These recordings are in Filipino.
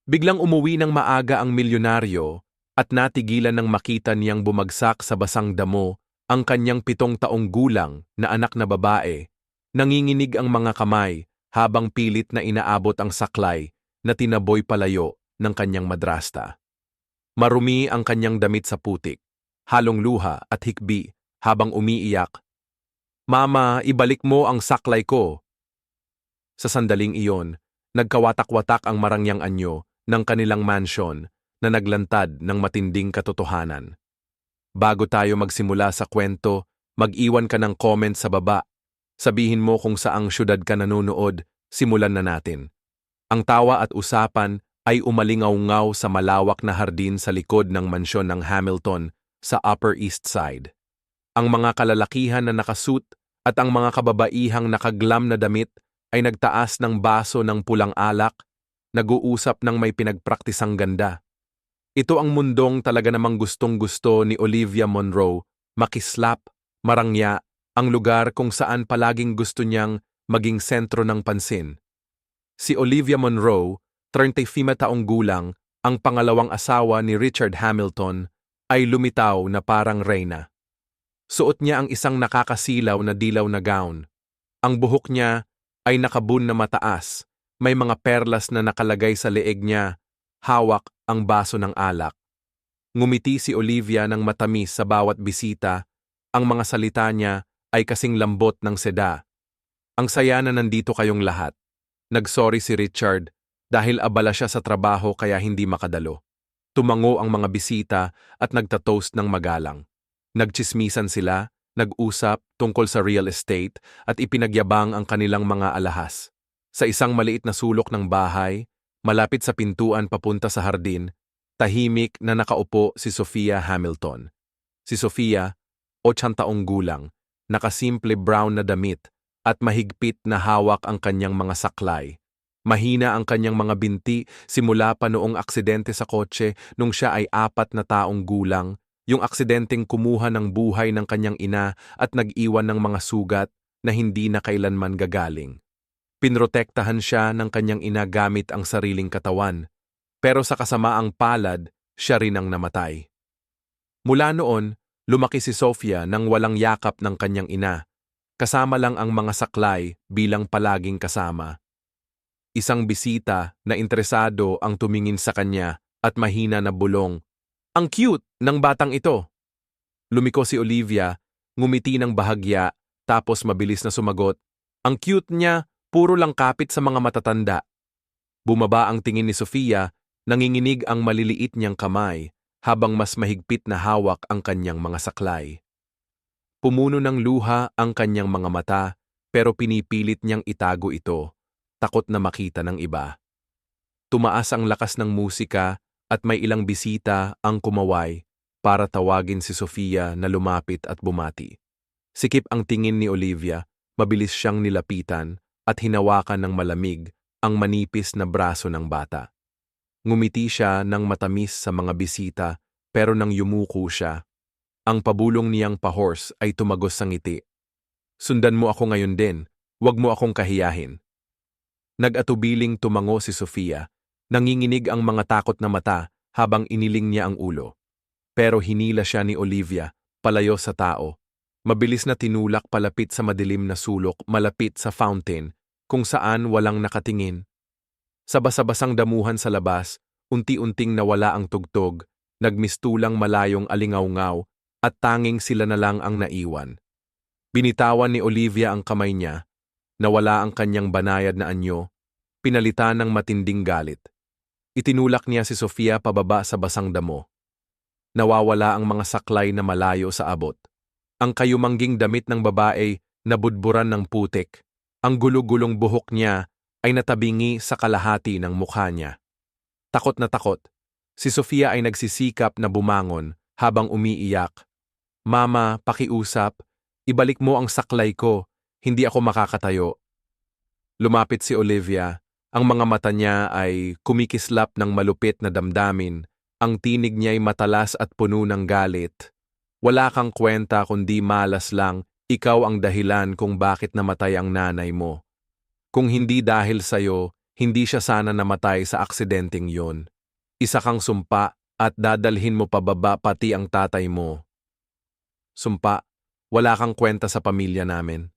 Biglang umuwi ng maaga ang milyonaryo at natigilan ng makita niyang bumagsak sa basang damo ang kanyang 7 taong gulang na anak na babae. Nanginginig ang mga kamay habang pilit na inaabot ang saklay na tinaboy palayo ng kanyang madrasta. Marumi ang kanyang damit sa putik, halong luha at hikbi habang umiiyak. "Mama, ibalik mo ang saklay ko." Sa sandaling iyon, nagkawatak-watak ang marangyang anyo ng kanilang mansyon na naglantad ng matinding katotohanan. Bago tayo magsimula sa kwento, mag-iwan ka ng comment sa baba. Sabihin mo kung saang syudad ka nanonood, simulan na natin. Ang tawa at usapan ay umalingaw-ngaw sa malawak na hardin sa likod ng mansyon ng Hamilton sa Upper East Side. Ang mga kalalakihan na nakasuit at ang mga kababaihang nakaglam na damit ay nagtaas ng baso ng pulang alak, nag-uusap ng may pinagpraktisang ganda. Ito ang mundong talaga namang gustong-gusto ni Olivia Monroe, makislap, marangya, ang lugar kung saan palaging gusto niyang maging sentro ng pansin. Si Olivia Monroe, 35 taong gulang, ang pangalawang asawa ni Richard Hamilton, ay lumitaw na parang reyna. Suot niya ang isang nakakasilaw na dilaw na gown. Ang buhok niya ay nakabun na mataas, may mga perlas na nakalagay sa leeg niya, hawak ang baso ng alak. Ngumiti si Olivia ng matamis sa bawat bisita, ang mga salita niya ay kasing lambot ng seda. "Ang saya na nandito kayong lahat." Nagsorry si Richard dahil abala siya sa trabaho kaya hindi makadalo. Tumango ang mga bisita at nagtatoast ng magalang. Nagtsismisan sila, nag-usap tungkol sa real estate at ipinagyabang ang kanilang mga alahas. Sa isang maliit na sulok ng bahay, malapit sa pintuan papunta sa hardin, tahimik na nakaupo si Sophia Hamilton. Si Sophia, 8 taong gulang, nakasimple brown na damit at mahigpit na hawak ang kanyang mga saklay. Mahina ang kanyang mga binti simula pa noong aksidente sa kotse nung siya ay 4 na taong gulang, yung aksidenteng kumuha ng buhay ng kanyang ina at nag-iwan ng mga sugat na hindi na kailanman gagaling. Pinrotektahan siya ng kanyang ina gamit ang sariling katawan, pero sa kasamaang palad, siya rin ang namatay. Mula noon, lumaki si Sophia nang walang yakap ng kanyang ina, kasama lang ang mga saklay bilang palaging kasama. Isang bisita na interesado ang tumingin sa kanya at mahina na bulong, "Ang cute ng batang ito." Lumiko si Olivia, ngumiti ng bahagya, tapos mabilis na sumagot, "Ang cute niya, puro lang kapit sa mga matatanda." Bumaba ang tingin ni Sophia, nanginginig ang maliliit niyang kamay habang mas mahigpit na hawak ang kanyang mga saklay. Pumuno ng luha ang kanyang mga mata, pero pinipilit niyang itago ito, takot na makita ng iba. Tumaas ang lakas ng musika at may ilang bisita ang kumaway para tawagin si Sophia na lumapit at bumati. Sikip ang tingin ni Olivia, mabilis siyang nilapitan at hinawakan ng malamig ang manipis na braso ng bata. Ngumiti siya ng matamis sa mga bisita, pero nang yumuko siya, ang pabulong niyang pahors ay tumagos sa ngiti. "Sundan mo ako ngayon din, wag mo akong kahiyahin." Nag-atubiling tumango si Sophia, nanginginig ang mga takot na mata habang iniling niya ang ulo. Pero hinila siya ni Olivia, palayo sa tao. Mabilis na tinulak palapit sa madilim na sulok malapit sa fountain, kung saan walang nakatingin. Sa basa-basang damuhan sa labas, unti-unting nawala ang tugtog, nagmistulang malayong alingaw-ngaw, at tanging sila na lang ang naiwan. Binitawan ni Olivia ang kamay niya, nawala ang kanyang banayad na anyo, pinalitan ng matinding galit. Itinulak niya si Sophia pababa sa basang damo. Nawawala ang mga saklay na malayo sa abot. Ang kayumangging damit ng babae nabudburan ng putik. Ang gulo-gulong buhok niya ay natabingi sa kalahati ng mukha niya. Takot na takot, si Sophia ay nagsisikap na bumangon habang umiiyak. "Mama, pakiusap, ibalik mo ang saklay ko, hindi ako makakatayo." Lumapit si Olivia, ang mga mata niya ay kumikislap ng malupit na damdamin, ang tinig niya ay matalas at puno ng galit. "Wala kang kwenta kundi malas lang, ikaw ang dahilan kung bakit namatay ang nanay mo. Kung hindi dahil sa'yo, Hindi siya sana namatay sa aksidenteng yon. Isa kang sumpa at dadalhin mo pababa pati ang tatay mo. Sumpa, wala kang kwenta sa pamilya namin.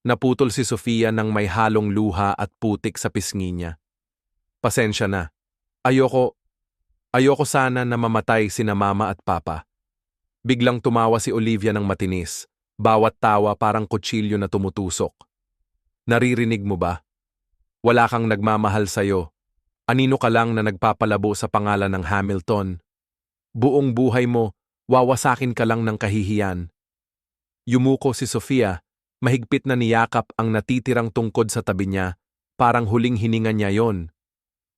Naputol si Sofia nang may halong luha at putik sa pisngi niya. Pasensya na. Ayoko sana na mamatay sina mama at papa. Biglang tumawa si Olivia ng matinis. Bawat tawa parang kutsilyo na tumutusok. Naririnig mo ba? Wala kang nagmamahal sa'yo. Anino ka lang na nagpapalabo sa pangalan ng Hamilton. Buong buhay mo, wawasakin ka lang ng kahihiyan. Yumuko si Sofia, mahigpit na niyakap ang natitirang tungkod sa tabi niya, parang huling hininga niya yon.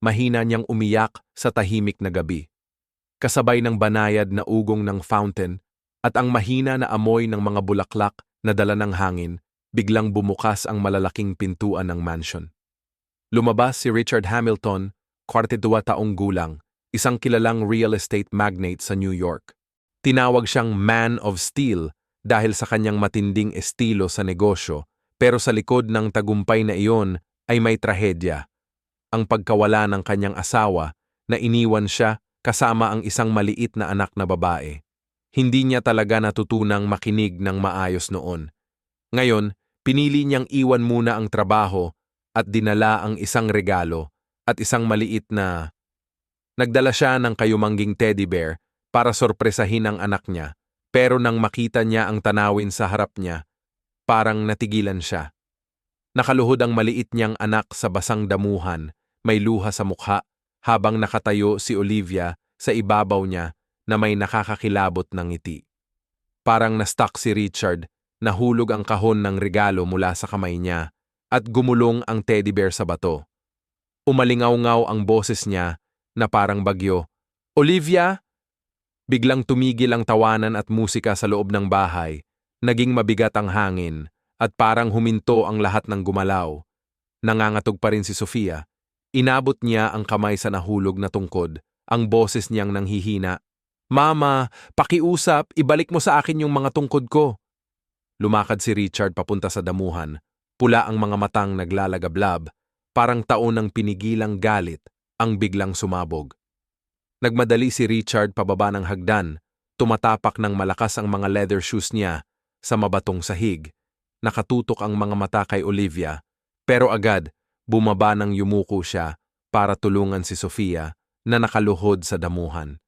Mahina niyang umiyak sa tahimik na gabi. Kasabay ng banayad na ugong ng fountain at ang mahina na amoy ng mga bulaklak na dala ng hangin, biglang bumukas ang malalaking pintuan ng mansion. Lumabas si Richard Hamilton, 42 taong gulang, isang kilalang real estate magnate sa New York. Tinawag siyang Man of Steel dahil sa kanyang matinding estilo sa negosyo, pero sa likod ng tagumpay na iyon ay may trahedya. Ang pagkawala ng kanyang asawa na iniwan siya kasama ang isang maliit na anak na babae. Hindi niya talaga natutunang makinig ng maayos noon. Ngayon, pinili niyang iwan muna ang trabaho at dinala ang isang regalo at isang maliit na... Nagdala siya ng kayumangging teddy bear para sorpresahin ang anak niya, pero nang makita niya ang tanawin sa harap niya, parang natigilan siya. Nakaluhod ang maliit niyang anak sa basang damuhan, may luha sa mukha, habang nakatayo si Olivia sa ibabaw niya na may nakakakilabot ng ngiti. Parang na-stuck si Richard, nahulog ang kahon ng regalo mula sa kamay niya, at gumulong ang teddy bear sa bato. Umalingaw-ngaw ang boses niya na parang bagyo. Olivia! Biglang tumigil ang tawanan at musika sa loob ng bahay. Naging mabigat ang hangin at parang huminto ang lahat ng gumalaw. Nangangatog pa rin si Sofia. Inabot niya ang kamay sa nahulog na tungkod, ang boses niyang nanghihina. Mama, pakiusap, ibalik mo sa akin yung mga tungkod ko. Lumakad si Richard papunta sa damuhan. Pula ang mga matang naglalagablab, parang taon ng pinigilang galit ang biglang sumabog. Nagmadali si Richard pababa ng hagdan, tumatapak ng malakas ang mga leather shoes niya sa mabatong sahig. Nakatutok ang mga mata kay Olivia, pero agad bumaba nang yumuko siya para tulungan si Sofia na nakaluhod sa damuhan.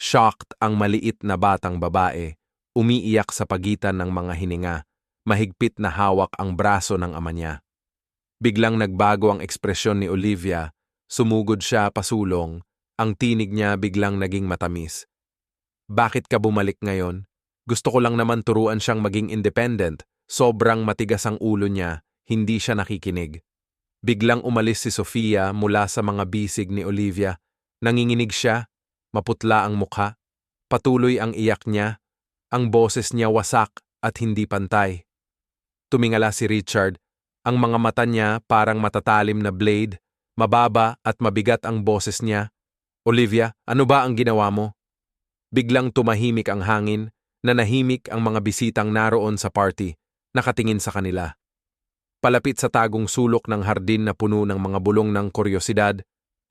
Shocked ang maliit na batang babae, umiiyak sa pagitan ng mga hininga, mahigpit na hawak ang braso ng ama niya. Biglang nagbago ang ekspresyon ni Olivia, sumugod siya pasulong, ang tinig niya biglang naging matamis. Bakit ka bumalik ngayon? Gusto ko lang naman turuan siyang maging independent, sobrang matigas ang ulo niya, hindi siya nakikinig. Biglang umalis si Sofia mula sa mga bisig ni Olivia, nanginginig siya, maputla ang mukha, patuloy ang iyak niya, ang boses niya wasak at hindi pantay. Tumingala si Richard, ang mga mata niya parang matatalim na blade, mababa at mabigat ang boses niya. Olivia, ano ba ang ginawa mo? Biglang tumahimik ang hangin, nanahimik ang mga bisitang naroon sa party, nakatingin sa kanila. Palapit sa tagong sulok ng hardin na puno ng mga bulong ng kuryosidad,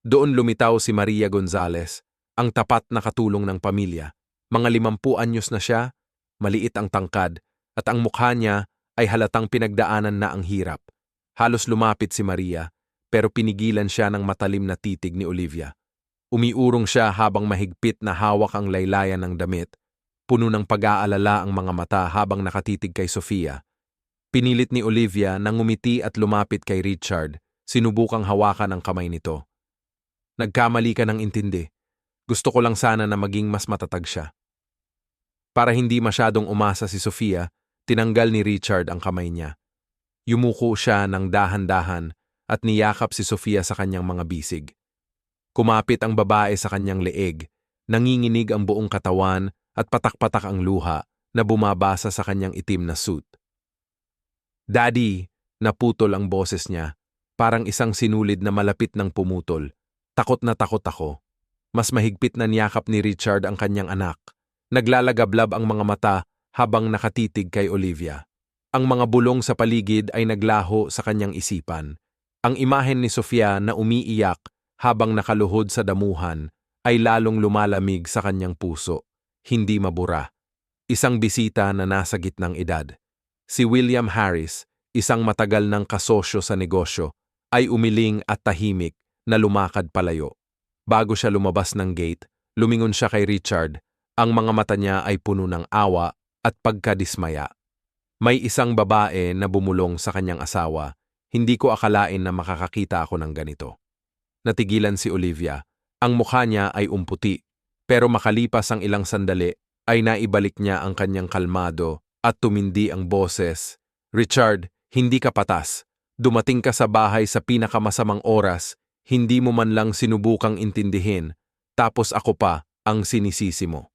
doon lumitaw si Maria Gonzalez, ang tapat na katulong ng pamilya. Mga 50 anyos na siya, maliit ang tangkad, at ang mukha niya ay halatang pinagdaanan na ang hirap. Halos lumapit si Maria, pero pinigilan siya ng matalim na titig ni Olivia. Umiurong siya habang mahigpit na hawak ang laylayan ng damit. Puno ng pag-aalala ang mga mata habang nakatitig kay Sofia. Pinilit ni Olivia na ngumiti at lumapit kay Richard, sinubukang hawakan ang kamay nito. Nagkamali ka ng intindi. Gusto ko lang sana na maging mas matatag siya. Para hindi masyadong umasa si Sofia, tinanggal ni Richard ang kamay niya. Yumuko siya ng dahan-dahan at niyakap si Sofia sa kanyang mga bisig. Kumapit ang babae sa kanyang leeg, nanginginig ang buong katawan at patak-patak ang luha na bumabasa sa kanyang itim na suit. Daddy, naputol ang boses niya, parang isang sinulid na malapit ng pumutol. Takot na takot ako. Mas mahigpit na niyakap ni Richard ang kanyang anak. Naglalagablab ang mga mata habang nakatitig kay Olivia. Ang mga bulong sa paligid ay naglaho sa kanyang isipan. Ang imahen ni Sofia na umiiyak habang nakaluhod sa damuhan ay lalong lumalamig sa kanyang puso, hindi mabura. Isang bisita na nasa gitnang edad. Si William Harris, isang matagal ng kasosyo sa negosyo, ay umiling at tahimik na lumakad palayo. Bago siya lumabas ng gate, lumingon siya kay Richard. Ang mga mata niya ay puno ng awa at pagkadismaya. May isang babae na bumulong sa kanyang asawa. Hindi ko akalain na makakakita ako ng ganito. Natigilan si Olivia. Ang mukha niya ay umputi, pero makalipas ang ilang sandali, ay naibalik niya ang kanyang kalmado at tumindi ang boses. Richard, hindi ka patas. Dumating ka sa bahay sa pinakamasamang oras, hindi mo man lang sinubukang intindihin, tapos ako pa ang sinisisi mo.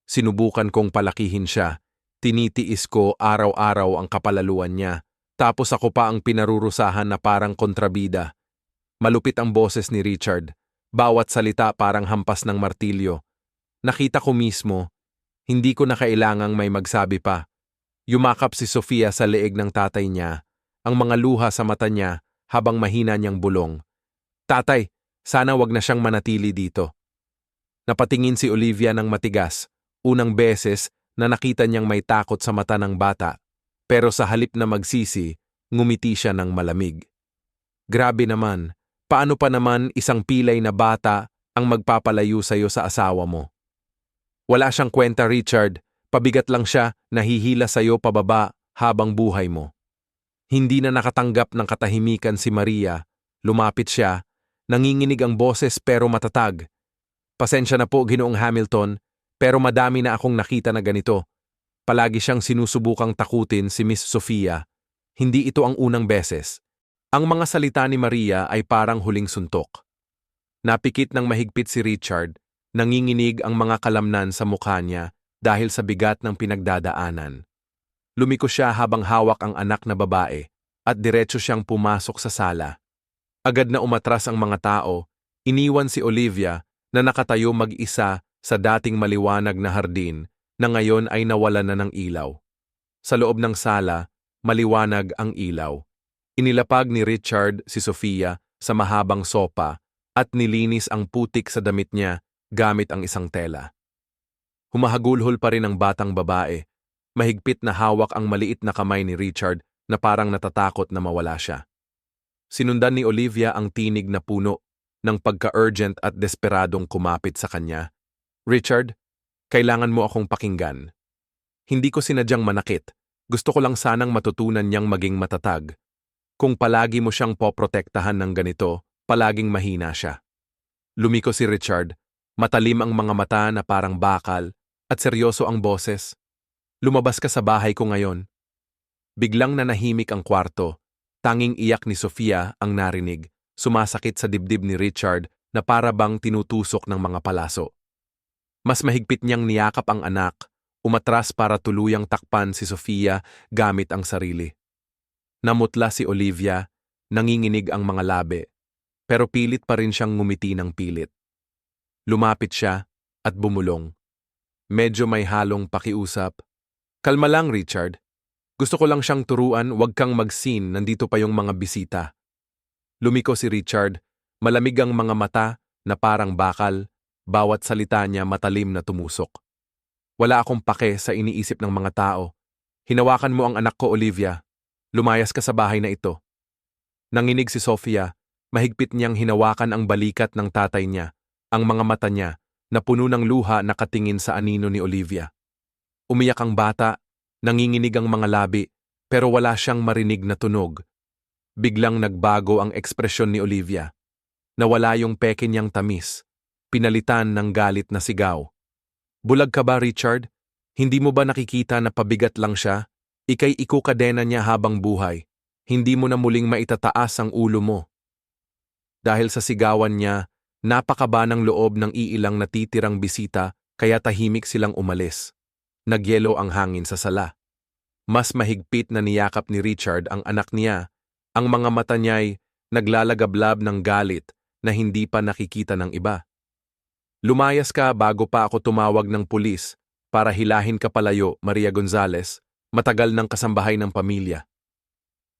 Sinubukan kong palakihin siya, tinitiis ko araw-araw ang kapalaluan niya, tapos ako pa ang pinarurusahan na parang kontrabida. Malupit ang boses ni Richard, bawat salita parang hampas ng martilyo. Nakita ko mismo, hindi ko na kailangang may magsabi pa. Yumakap si Sofia sa leeg ng tatay niya, ang mga luha sa mata niya habang mahina niyang bulong. Tatay, sana wag na siyang manatili dito. Napatingin si Olivia ng matigas, unang beses na nakita niyang may takot sa mata ng bata, pero sa halip na magsisi, ngumiti siya ng malamig. Grabe naman, paano pa naman isang pilay na bata ang magpapalayo sa'yo sa asawa mo? Wala siyang kwenta, Richard. Pabigat lang siya, nahihila sa'yo pababa habang buhay mo. Hindi na nakatanggap ng katahimikan si Maria. Lumapit siya. Nanginginig ang boses pero matatag. Pasensya na po, Ginoong Hamilton, pero madami na akong nakita na ganito. Palagi siyang sinusubukang takutin si Miss Sofia. Hindi ito ang unang beses. Ang mga salita ni Maria ay parang huling suntok. Napikit ng mahigpit si Richard, nanginginig ang mga kalamnan sa mukha niya dahil sa bigat ng pinagdadaanan. Lumiko siya habang hawak ang anak na babae at diretso siyang pumasok sa sala. Agad na umatras ang mga tao, iniwan si Olivia na nakatayo mag-isa sa dating maliwanag na hardin na ngayon ay nawala na ng ilaw. Sa loob ng sala, maliwanag ang ilaw. Inilapag ni Richard si Sofia sa mahabang sopa at nilinis ang putik sa damit niya gamit ang isang tela. Humahagulhol pa rin ang batang babae. Mahigpit na hawak ang maliit na kamay ni Richard na parang natatakot na mawala siya. Sinundan ni Olivia ang tinig na puno ng pagka-urgent at desperadong kumapit sa kanya. Richard, kailangan mo akong pakinggan. Hindi ko sinadyang manakit. Gusto ko lang sanang matutunan niyang maging matatag. Kung palagi mo siyang poprotektahan ng ganito, palaging mahina siya. Lumiko si Richard. Matalim ang mga mata na parang bakal at seryoso ang boses. Lumabas ka sa bahay ko ngayon. Biglang nanahimik ang kwarto. Tanging iyak ni Sofia ang narinig. Sumasakit sa dibdib ni Richard na para bang tinutusok ng mga palaso. Mas mahigpit niyang niyakap ang anak, umatras para tuluyang takpan si Sofia gamit ang sarili. Namutla si Olivia, nanginginig ang mga labi, pero pilit pa rin siyang ngumiti ng pilit. Lumapit siya at bumulong. Medyo may halong pakiusap. Kalma lang, Richard. Gusto ko lang siyang turuan, wag kang mag-scene, nandito pa yung mga bisita. Lumiko si Richard, malamig ang mga mata na parang bakal. Bawat salita niya matalim na tumusok. Wala akong pake sa iniisip ng mga tao. Hinawakan mo ang anak ko, Olivia. Lumayas ka sa bahay na ito. Nanginig si Sofia, mahigpit niyang hinawakan ang balikat ng tatay niya, ang mga mata niya, na puno ng luha nakatingin sa anino ni Olivia. Umiyak ang bata, nanginginig ang mga labi, pero wala siyang marinig na tunog. Biglang nagbago ang ekspresyon ni Olivia. Nawala yung peke niyang tamis. Pinalitan ng galit na sigaw. Bulag ka ba, Richard? Hindi mo ba nakikita na pabigat lang siya? Ika'y ikukadena niya habang buhay. Hindi mo na muling maitataas ang ulo mo. Dahil sa sigawan niya, napakaba ng loob ng iilang natitirang bisita kaya tahimik silang umalis. Nagyelo ang hangin sa sala. Mas mahigpit na niyakap ni Richard ang anak niya. Ang mga mata niya'y naglalagablab ng galit na hindi pa nakikita ng iba. Lumayas ka bago pa ako tumawag ng pulis para hilahin ka palayo, Maria Gonzales, matagal ng kasambahay ng pamilya.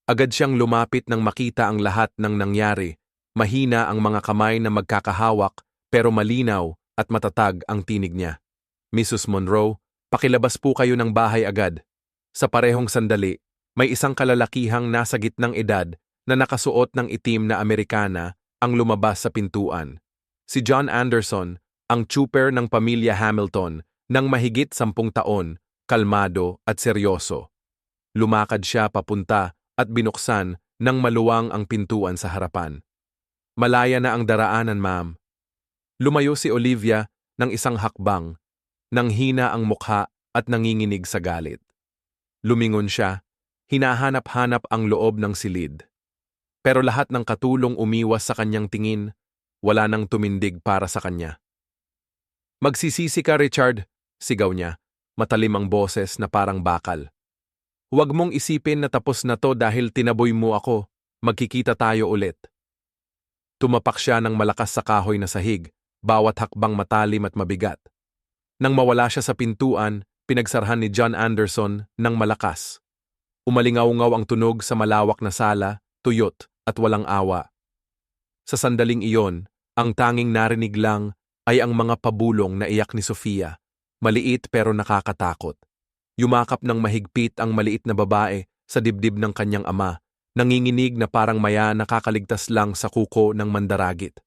Agad siyang lumapit nang makita ang lahat ng nangyari. Mahina ang mga kamay na magkakahawak pero malinaw at matatag ang tinig niya. Mrs. Monroe, pakilabas po kayo ng bahay agad. Sa parehong sandali, may isang kalalakihang nasa gitnang edad na nakasuot ng itim na Amerikana ang lumabas sa pintuan. Si John Anderson, ang tsuper ng pamilya Hamilton ng mahigit 10 taon, kalmado at seryoso. Lumakad siya papunta at binuksan nang maluwang ang pintuan sa harapan. Malaya na ang daraanan, ma'am. Lumayo si Olivia ng isang hakbang, nang hina ang mukha at nanginginig sa galit. Lumingon siya, hinahanap-hanap ang loob ng silid. Pero lahat ng katulong umiwas sa kanyang tingin, wala nang tumindig para sa kanya. Magsisisi ka, Richard, sigaw niya, matalim ang boses na parang bakal. Huwag mong isipin na tapos na to dahil tinaboy mo ako, magkikita tayo ulit. Tumapak siya ng malakas sa kahoy na sahig, bawat hakbang matalim at mabigat. Nang mawala siya sa pintuan, pinagsarhan ni John Anderson ng malakas. Umalingaw-ngaw ang tunog sa malawak na sala, tuyot at walang awa. Sa sandaling iyon, ang tanging narinig lang ay ang mga pabulong na iyak ni Sofia, maliit pero nakakatakot. Yumakap ng mahigpit ang maliit na babae sa dibdib ng kanyang ama, nanginginig na parang maya nakakaligtas lang sa kuko ng mandaragit.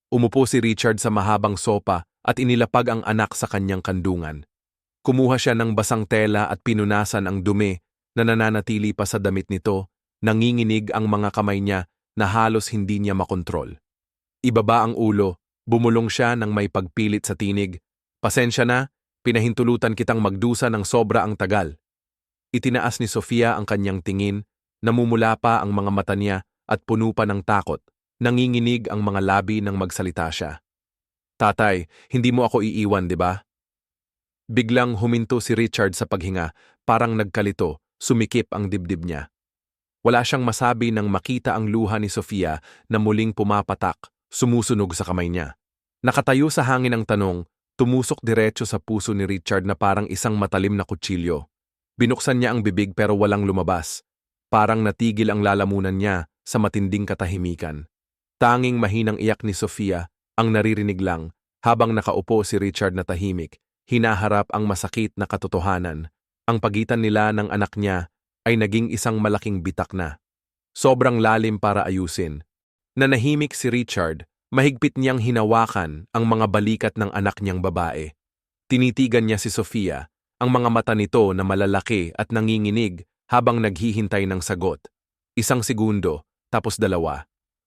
Umupo si Richard sa mahabang sopa at inilapag ang anak sa kanyang kandungan. Kumuha siya ng basang tela at pinunasan ang dumi na nananatili pa sa damit nito, nanginginig ang mga kamay niya na halos hindi niya makontrol. Ibaba ang ulo, bumulong siya ng may pagpilit sa tinig. Pasensya na, pinahintulutan kitang magdusa ng sobra ang tagal. Itinaas ni Sofia ang kanyang tingin, namumula pa ang mga mata niya at puno pa ng takot. Nanginginig ang mga labi nang magsalita siya. Tatay, hindi mo ako iiwan, di ba? Biglang huminto si Richard sa paghinga, parang nagkalito, sumikip ang dibdib niya. Wala siyang masabi nang makita ang luha ni Sofia na muling pumapatak, sumusunog sa kamay niya. Nakatayo sa hangin ang tanong, tumusok diretso sa puso ni Richard na parang isang matalim na kutsilyo. Binuksan niya ang bibig pero walang lumabas. Parang natigil ang lalamunan niya sa matinding katahimikan. Tanging mahinang iyak ni Sofia ang naririnig lang habang nakaupo si Richard na tahimik, hinaharap ang masakit na katotohanan. Ang pagitan nila ng anak niya ay naging isang malaking bitak na. Sobrang lalim para ayusin. Nanahimik si Richard, mahigpit niyang hinawakan ang mga balikat ng anak niyang babae. Tinitigan niya si Sofia, ang mga mata nito na malalaki at nanginginig habang naghihintay ng sagot. 1 segundo, tapos 2.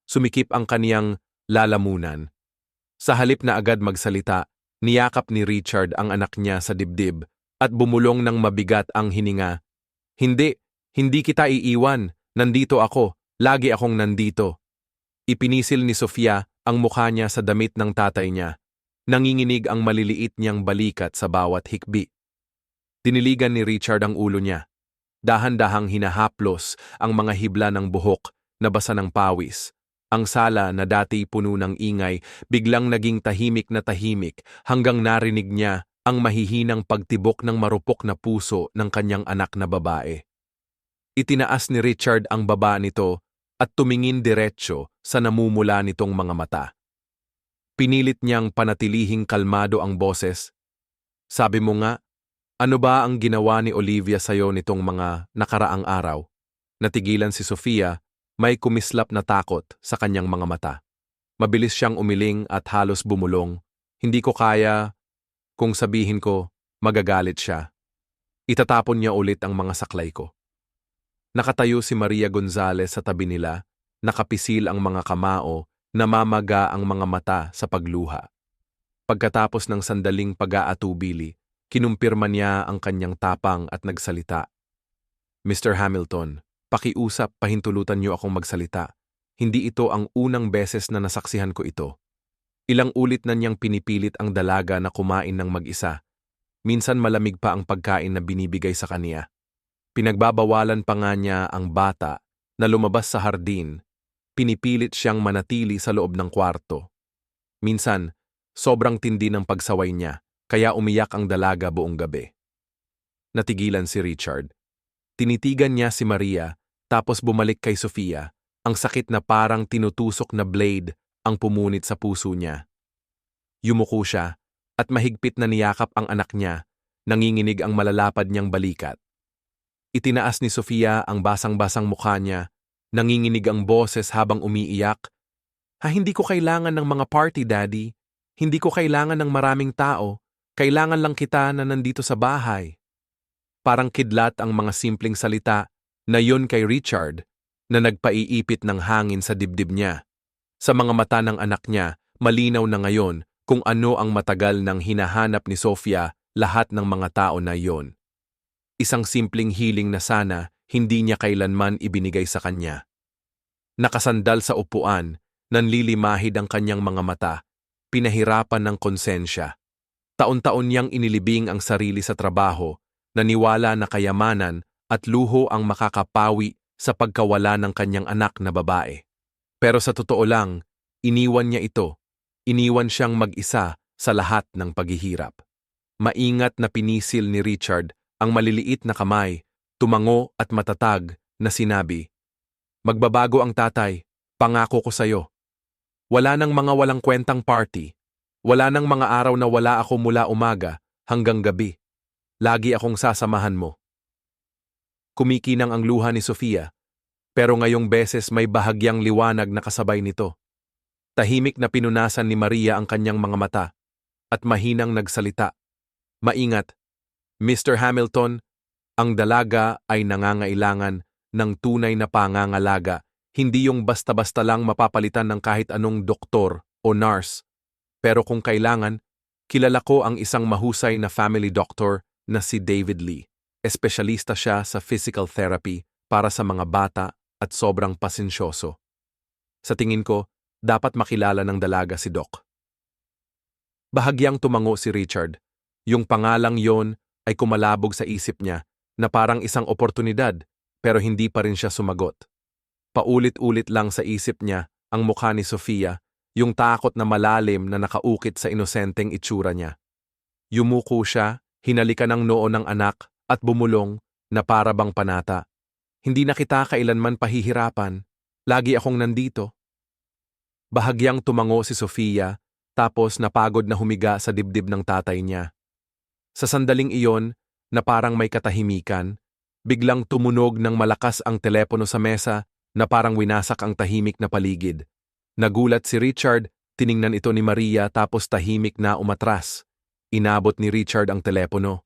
Sumikip ang kaniyang lalamunan. Sa halip na agad magsalita, niyakap ni Richard ang anak niya sa dibdib at bumulong ng mabigat ang hininga. Hindi kita iiwan, nandito ako, lagi akong nandito. Ipinisil ni Sofia ang mukha niya sa damit ng tatay niya. Nanginginig ang maliliit niyang balikat sa bawat hikbi. Diniligan ni Richard ang ulo niya. Dahan-dahang hinahaplos ang mga hibla ng buhok na basa ng pawis. Ang sala na dati puno ng ingay biglang naging tahimik na tahimik hanggang narinig niya ang mahihinang pagtibok ng marupok na puso ng kanyang anak na babae. Itinaas ni Richard ang baba nito at tumingin diretsyo sa namumula nitong mga mata. Pinilit niyang panatilihing kalmado ang boses. Sabi mo nga, ano ba ang ginawa ni Olivia sa'yo nitong mga nakaraang araw? Natigilan si Sofia, may kumislap na takot sa kanyang mga mata. Mabilis siyang umiling at halos bumulong. Hindi ko kaya, kung sabihin ko, magagalit siya. Itatapon niya ulit ang mga saklay ko. Nakatayo si Maria Gonzalez sa tabi nila, nakapisil ang mga kamao, namamaga ang mga mata sa pagluha. Pagkatapos ng sandaling pag-aatubili, kinumpirma niya ang kanyang tapang at nagsalita. Mr. Hamilton, pakiusap, pahintulutan niyo akong magsalita. Hindi ito ang unang beses na nasaksihan ko ito. Ilang ulit na niyang pinipilit ang dalaga na kumain ng mag-isa. Minsan malamig pa ang pagkain na binibigay sa kaniya. Pinagbabawalan pa nga niya ang bata na lumabas sa hardin. Pinipilit siyang manatili sa loob ng kwarto. Minsan, sobrang tindi ng pagsaway niya, kaya umiyak ang dalaga buong gabi. Natigilan si Richard. Tinitigan niya si Maria tapos bumalik kay Sofia. Ang sakit na parang tinutusok na blade ang pumunit sa puso niya. Yumuko siya at mahigpit na niyakap ang anak niya, nanginginig ang malalapad niyang balikat. Itinaas ni Sofia ang basang-basang mukha niya, nanginginig ang boses habang umiiyak. Hindi ko kailangan ng mga party, Daddy. Hindi ko kailangan ng maraming tao. Kailangan lang kita na nandito sa bahay. Parang kidlat ang mga simpleng salita na yun kay Richard na nagpaiipit ng hangin sa dibdib niya. Sa mga mata ng anak niya, malinaw na ngayon kung ano ang matagal nang hinahanap ni Sofia lahat ng mga tao na iyon. Isang simpleng hiling na sana hindi niya kailanman ibinigay sa kanya. Nakasandal sa upuan, nanlilimahid ang kanyang mga mata, pinahirapan ng konsensya. Taon-taon niyang inilibing ang sarili sa trabaho, naniwala na kayamanan at luho ang makakapawi sa pagkawala ng kanyang anak na babae. Pero sa totoo lang, iniwan niya ito. Iniwan siyang mag-isa sa lahat ng paghihirap. Maingat na pinisil ni Richard ang maliliit na kamay, tumango at matatag na sinabi, "Magbabago ang tatay, pangako ko sa'yo. Wala nang mga walang kwentang party. Wala nang mga araw na wala ako mula umaga hanggang gabi. Lagi akong sasamahan mo." Kumikinang ang luha ni Sofia, pero ngayong beses may bahagyang liwanag na kasabay nito. Tahimik na pinunasan ni Maria ang kanyang mga mata at mahinang nagsalita. "Maingat, Mr. Hamilton, ang dalaga ay nangangailangan ng tunay na pangangalaga, hindi yung basta-basta lang mapapalitan ng kahit anong doktor o nurse. Pero kung kailangan, kilala ko ang isang mahusay na family doctor na si David Lee. Espesyalista siya sa physical therapy para sa mga bata at sobrang pasensyoso. Sa tingin ko, dapat makilala ng dalaga si Doc." Bahagyang tumango si Richard. Yung pangalang yon ay kumalabog sa isip niya na parang isang oportunidad, pero hindi pa rin siya sumagot. Paulit-ulit lang sa isip niya ang mukha ni Sofia, yung takot na malalim na nakaukit sa inosenteng itsura niya. Yumuko siya, hinalikan ang noo ng anak at bumulong na para bang panata. "Hindi na kita kailanman pahihirapan. Lagi akong nandito." Bahagyang tumango si Sofia, tapos napagod na humiga sa dibdib ng tatay niya. Sa sandaling iyon, na parang may katahimikan, biglang tumunog ng malakas ang telepono sa mesa na parang winasak ang tahimik na paligid. Nagulat si Richard, tiningnan ito ni Maria tapos tahimik na umatras. Inabot ni Richard ang telepono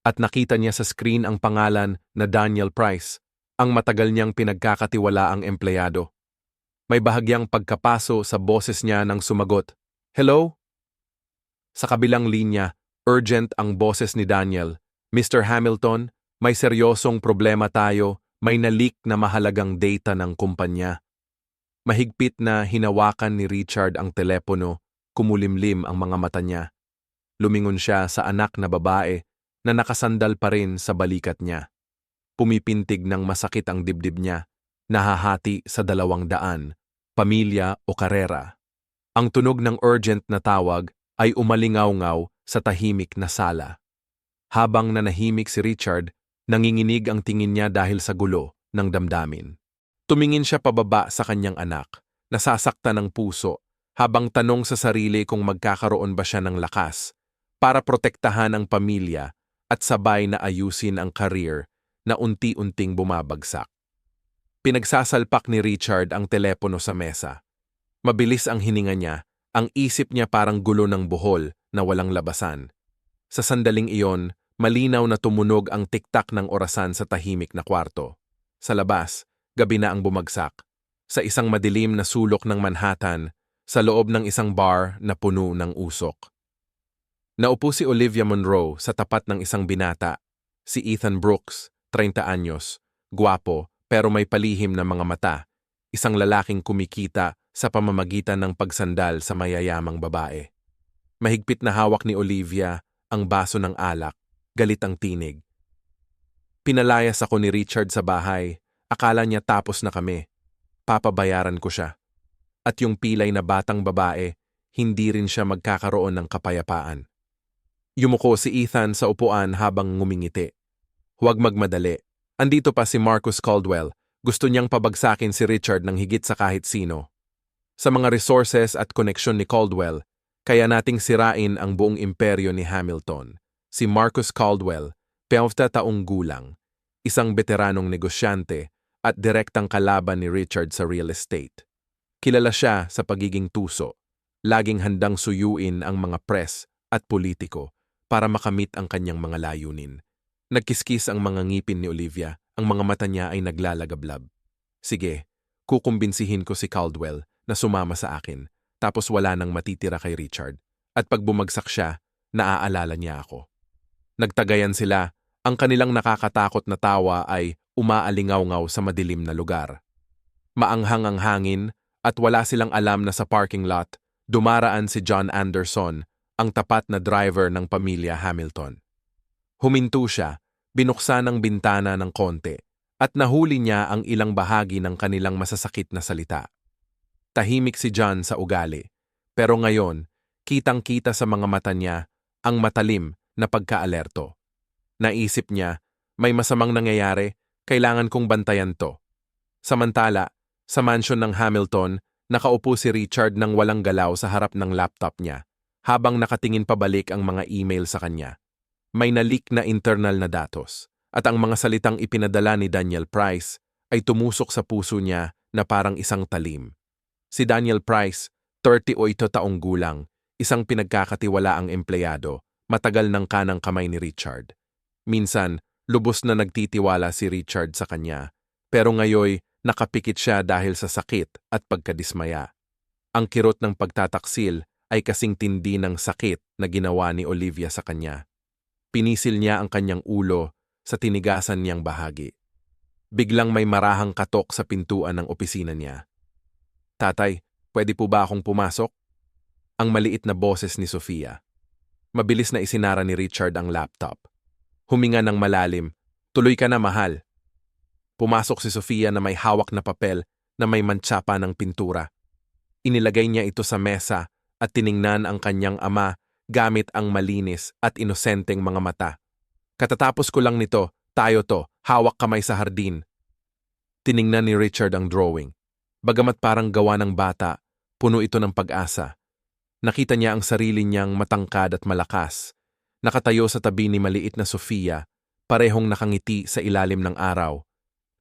at nakita niya sa screen ang pangalan na Daniel Price, ang matagal niyang pinagkakatiwalaang empleyado. May bahagyang pagkapaso sa boses niya nang sumagot, "Hello?" Sa kabilang linya, urgent ang boses ni Daniel, "Mr. Hamilton, may seryosong problema tayo, may na-leak na mahalagang data ng kumpanya." Mahigpit na hinawakan ni Richard ang telepono, kumulimlim ang mga mata niya. Lumingon siya sa anak na babae na nakasandal pa rin sa balikat niya. Pumipintig ng masakit ang dibdib niya, nahahati sa 200, pamilya o karera. Ang tunog ng urgent na tawag ay umalingaw-ngaw sa tahimik na sala. Habang nanahimik si Richard, nanginginig ang tingin niya dahil sa gulo ng damdamin. Tumingin siya pababa sa kanyang anak, nasasaktan ng puso, habang tanong sa sarili kung magkakaroon ba siya ng lakas para protektahan ang pamilya at sabay na ayusin ang career na unti-unting bumabagsak. Pinagsasalpak ni Richard ang telepono sa mesa. Mabilis ang hininga niya, ang isip niya parang gulo ng buhol na walang labasan. Sa sandaling iyon, malinaw na tumunog ang tiktak ng orasan sa tahimik na kwarto. Sa labas, gabi na ang bumagsak. Sa isang madilim na sulok ng Manhattan, sa loob ng isang bar na puno ng usok. Naupo si Olivia Monroe sa tapat ng isang binata, si Ethan Brooks, 30 anyos, gwapo pero may palihim na mga mata, isang lalaking kumikita sa pamamagitan ng pagsandal sa mayayamang babae. Mahigpit na hawak ni Olivia ang baso ng alak, galit ang tinig. "Pinalayas ako ni Richard sa bahay, akala niya tapos na kami. Papabayaran ko siya. At yung pilay na batang babae, hindi rin siya magkakaroon ng kapayapaan." Yumuko si Ethan sa upuan habang ngumingiti. "Huwag magmadali. Andito pa si Marcus Caldwell. Gusto niyang pabagsakin si Richard ng higit sa kahit sino. Sa mga resources at koneksyon ni Caldwell, kaya nating sirain ang buong imperyo ni Hamilton. Si Marcus Caldwell, 50 taong gulang, isang veteranong negosyante at direktang kalaban ni Richard sa real estate. Kilala siya sa pagiging tuso, laging handang suyuin ang mga press at politiko para makamit ang kanyang mga layunin. Nagkiskis ang mga ngipin ni Olivia, ang mga mata niya ay naglalagablab. Sige, kukumbinsihin ko si Caldwell na sumama sa akin, tapos wala nang matitira kay Richard. At pag bumagsak siya, naaalala niya ako. Nagtagayan sila, ang kanilang nakakatakot na tawa ay umaalingaw-ngaw sa madilim na lugar. Maanghang ang hangin at wala silang alam na sa parking lot, dumaraan si John Anderson, ang tapat na driver ng pamilya Hamilton. Huminto siya, binuksan ang bintana ng konti, at nahuli niya ang ilang bahagi ng kanilang masasakit na salita. Tahimik si John sa ugali, pero ngayon, kitang-kita sa mga mata niya ang matalim na pagkaalerto. Naisip niya, may masamang nangyayari, kailangan kong bantayan to. Samantala, sa mansion ng Hamilton, nakaupo si Richard nang walang galaw sa harap ng laptop niya, habang nakatingin pabalik ang mga email sa kanya. May na-leak na internal na datos, at ang mga salitang ipinadala ni Daniel Price ay tumusok sa puso niya na parang isang talim. Si Daniel Price, 38 taong gulang, isang pinagkakatiwalaang empleyado, matagal ng kanang kamay ni Richard. Minsan, lubos na nagtitiwala si Richard sa kanya, pero ngayoy nakapikit siya dahil sa sakit at pagkadismaya. Ang kirot ng pagtataksil ay kasing tindi ng sakit na ginawa ni Olivia sa kanya. Pinisil niya ang kanyang ulo sa tinigasan niyang bahagi. Biglang may marahang katok sa pintuan ng opisina niya. "Tatay, pwede po ba akong pumasok?" Ang maliit na boses ni Sofia. Mabilis na isinara ni Richard ang laptop. Huminga ng malalim. "Tuloy ka na, mahal." Pumasok si Sofia na may hawak na papel na may mantsapa ng pintura. Inilagay niya ito sa mesa at tiningnan ang kanyang ama gamit ang malinis at inosenteng mga mata. "Katatapos ko lang nito, tayo to, hawak kamay sa hardin." Tiningnan ni Richard ang drawing. Bagamat parang gawa ng bata, puno ito ng pag-asa. Nakita niya ang sarili niyang matangkad at malakas. Nakatayo sa tabi ni maliit na Sofia, parehong nakangiti sa ilalim ng araw.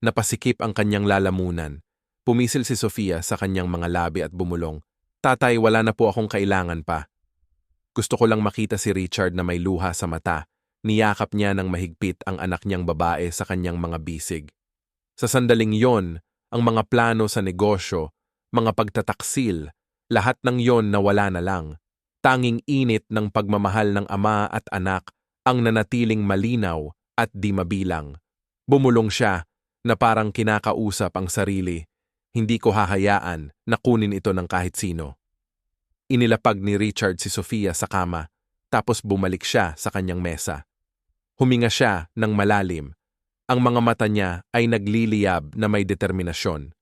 Napasikip ang kanyang lalamunan. Pumisil si Sofia sa kanyang mga labi at bumulong. "Tatay, wala na po akong kailangan pa." Gusto ko lang makita si Richard na may luha sa mata. Niyakap niya ng mahigpit ang anak niyang babae sa kanyang mga bisig. Sa sandaling yon, ang mga plano sa negosyo, mga pagtataksil, lahat ng yon nawala na lang. Tanging init ng pagmamahal ng ama at anak ang nanatiling malinaw at di mabilang. Bumulong siya na parang kinakausap ang sarili. "Hindi ko hahayaan na kunin ito ng kahit sino." Inilapag ni Richard si Sofia sa kama, tapos bumalik siya sa kanyang mesa. Huminga siya ng malalim. Ang mga mata niya ay nagliliyab na may determinasyon.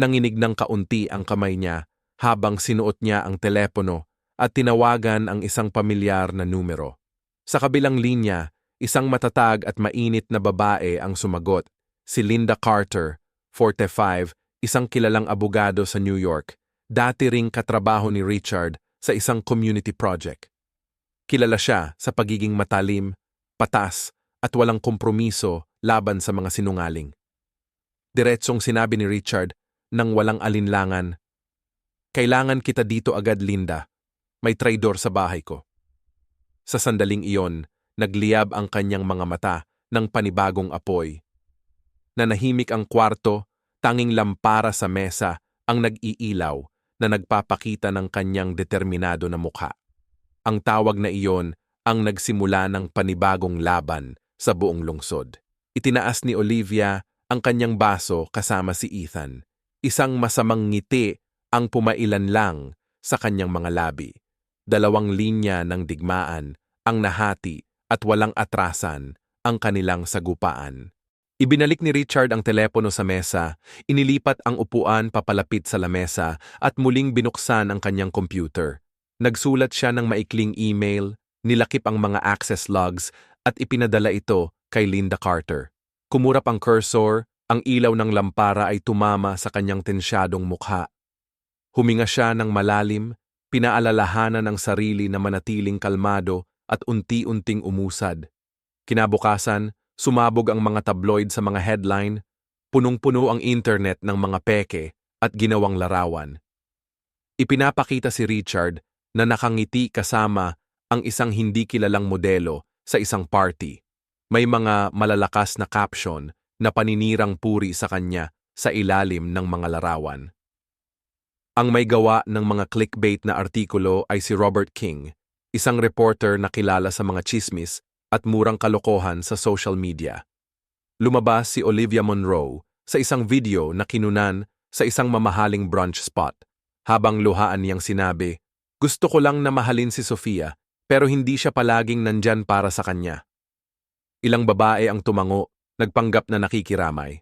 Nanginig ng kaunti ang kamay niya habang sinuot niya ang telepono at tinawagan ang isang pamilyar na numero. Sa kabilang linya, isang matatag at mainit na babae ang sumagot, si Linda Carter, 45, isang kilalang abogado sa New York, dati ring katrabaho ni Richard sa isang community project. Kilala siya sa pagiging matalim, patas, at walang kompromiso laban sa mga sinungaling. Diretsong sinabi ni Richard nang walang alinlangan, "Kailangan kita dito agad, Linda. May traidor sa bahay ko." Sa sandaling iyon, nagliyab ang kanyang mga mata ng panibagong apoy. Nanahimik ang kwarto, tanging lampara sa mesa ang nag-iilaw na nagpapakita ng kanyang determinado na mukha. Ang tawag na iyon ang nagsimula ng panibagong laban sa buong lungsod. Itinaas ni Olivia ang kanyang baso kasama si Ethan. Isang masamang ngiti ang pumailan lang sa kanyang mga labi. 2 linya ng digmaan ang nahati at walang atrasan ang kanilang sagupaan. Ibinalik ni Richard ang telepono sa mesa, inilipat ang upuan papalapit sa lamesa at muling binuksan ang kanyang computer. Nagsulat siya ng maikling email, nilakip ang mga access logs at ipinadala ito kay Linda Carter. Kumurap ang cursor, Ang ilaw ng lampara ay tumama sa kanyang tensyadong mukha. Huminga siya ng malalim, pinaalalahanan ng sarili na manatiling kalmado at unti-unting umusad. Kinabukasan, sumabog ang mga tabloid sa mga headline, punong-puno ang internet ng mga peke at ginawang larawan. Ipinapakita si Richard na nakangiti kasama ang isang hindi kilalang modelo sa isang party. May mga malalakas na caption na paninirang puri sa kanya sa ilalim ng mga larawan. Ang may gawa ng mga clickbait na artikulo ay si Robert King, isang reporter na kilala sa mga chismis at murang kalokohan sa social media. Lumabas si Olivia Monroe sa isang video na kinunan sa isang mamahaling brunch spot. Habang luhaan niyang sinabi, "Gusto ko lang na mahalin si Sofia, pero hindi siya palaging nandyan para sa kanya." Ilang babae ang tumango, nagpanggap na nakikiramay.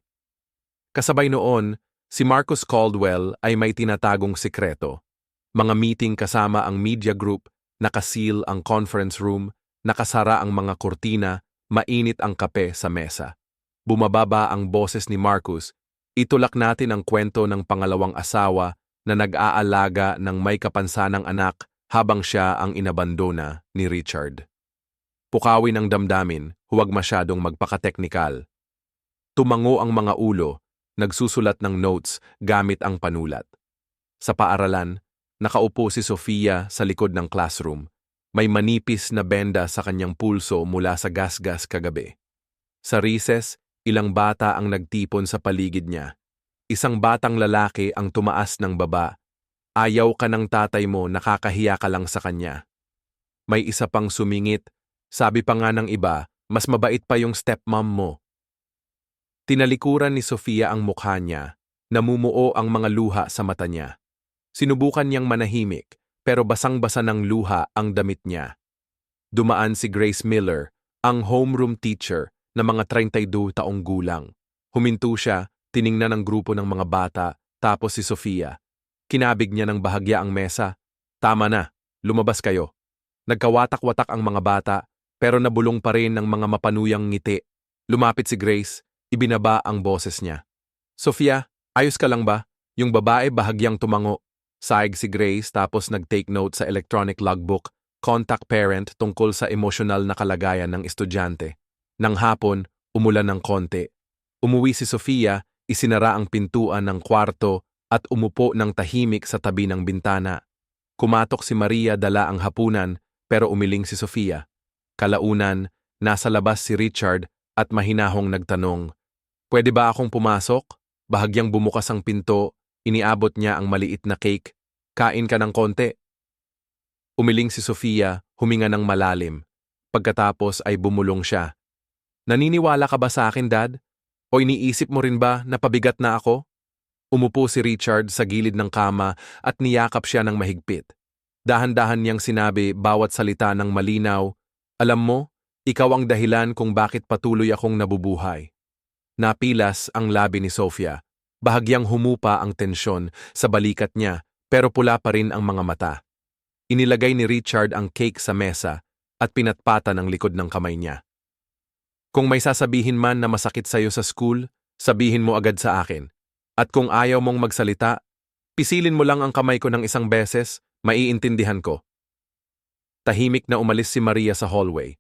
Kasabay noon, si Marcus Caldwell ay may tinatagong sikreto. Mga meeting kasama ang media group, nakaseal ang conference room, nakasara ang mga kurtina, mainit ang kape sa mesa. Bumababa ang boses ni Marcus, "Itulak natin ang kwento ng pangalawang asawa na nag-aalaga ng may kapansanang anak habang siya ang inabandona ni Richard." Pukawin ang damdamin, huwag masyadong magpakateknikal. Tumango ang mga ulo, nagsusulat ng notes gamit ang panulat. Sa paaralan, nakaupo si Sofia sa likod ng classroom. May manipis na benda sa kanyang pulso mula sa gasgas kagabi. Sa recess, ilang bata ang nagtipon sa paligid niya. Isang batang lalaki ang tumaas ng baba. "Ayaw ka ng tatay mo, nakakahiya ka lang sa kanya." May isa pang sumingit, sabi pa nga ng iba, "Mas mabait pa yung stepmom mo." Tinalikuran ni Sofia ang mukha niya, namumuo ang mga luha sa mata niya. Sinubukan niyang manahimik, pero basang-basa ng luha ang damit niya. Dumaan si Grace Miller, ang homeroom teacher na mga 32 taong gulang. Huminto siya, tiningnan ang grupo ng mga bata, tapos si Sofia. Kinabig niya ng bahagya ang mesa. "Tama na, lumabas kayo." Nagkawatak-watak ang mga bata, pero nabulong pa rin ng mga mapanuyang ngiti. Lumapit si Grace, ibinaba ang boses niya. "Sofia, ayos ka lang ba?" Yung babae bahagyang tumango. Saig si Grace tapos nag-take note sa electronic logbook, contact parent tungkol sa emosyonal na kalagayan ng estudyante. Nang hapon, umulan ng konti. Umuwi si Sofia, isinara ang pintuan ng kwarto at umupo ng tahimik sa tabi ng bintana. Kumatok si Maria dala ang hapunan pero umiling si Sofia. Kalaunan, nasa labas si Richard at mahinahong nagtanong, "Pwede ba akong pumasok?" Bahagyang bumukas ang pinto, iniabot niya ang maliit na cake. "Kain ka ng konti." Umiling si Sofia, huminga ng malalim. Pagkatapos ay bumulong siya. "Naniniwala ka ba sa akin, Dad? O iniisip mo rin ba na pabigat na ako?" Umupo si Richard sa gilid ng kama at niyakap siya ng mahigpit. Dahan-dahan niyang sinabi bawat salita ng malinaw, "Alam mo, ikaw ang dahilan kung bakit patuloy akong nabubuhay." Napilas ang labi ni Sofia. Bahagyang humupa ang tensyon sa balikat niya, pero pula pa rin ang mga mata. Inilagay ni Richard ang cake sa mesa at pinatpatan ang likod ng kamay niya. "Kung may sasabihin man na masakit sa'yo sa school, sabihin mo agad sa akin. At kung ayaw mong magsalita, pisilin mo lang ang kamay ko ng isang beses, maiintindihan ko." Tahimik na umalis si Maria sa hallway.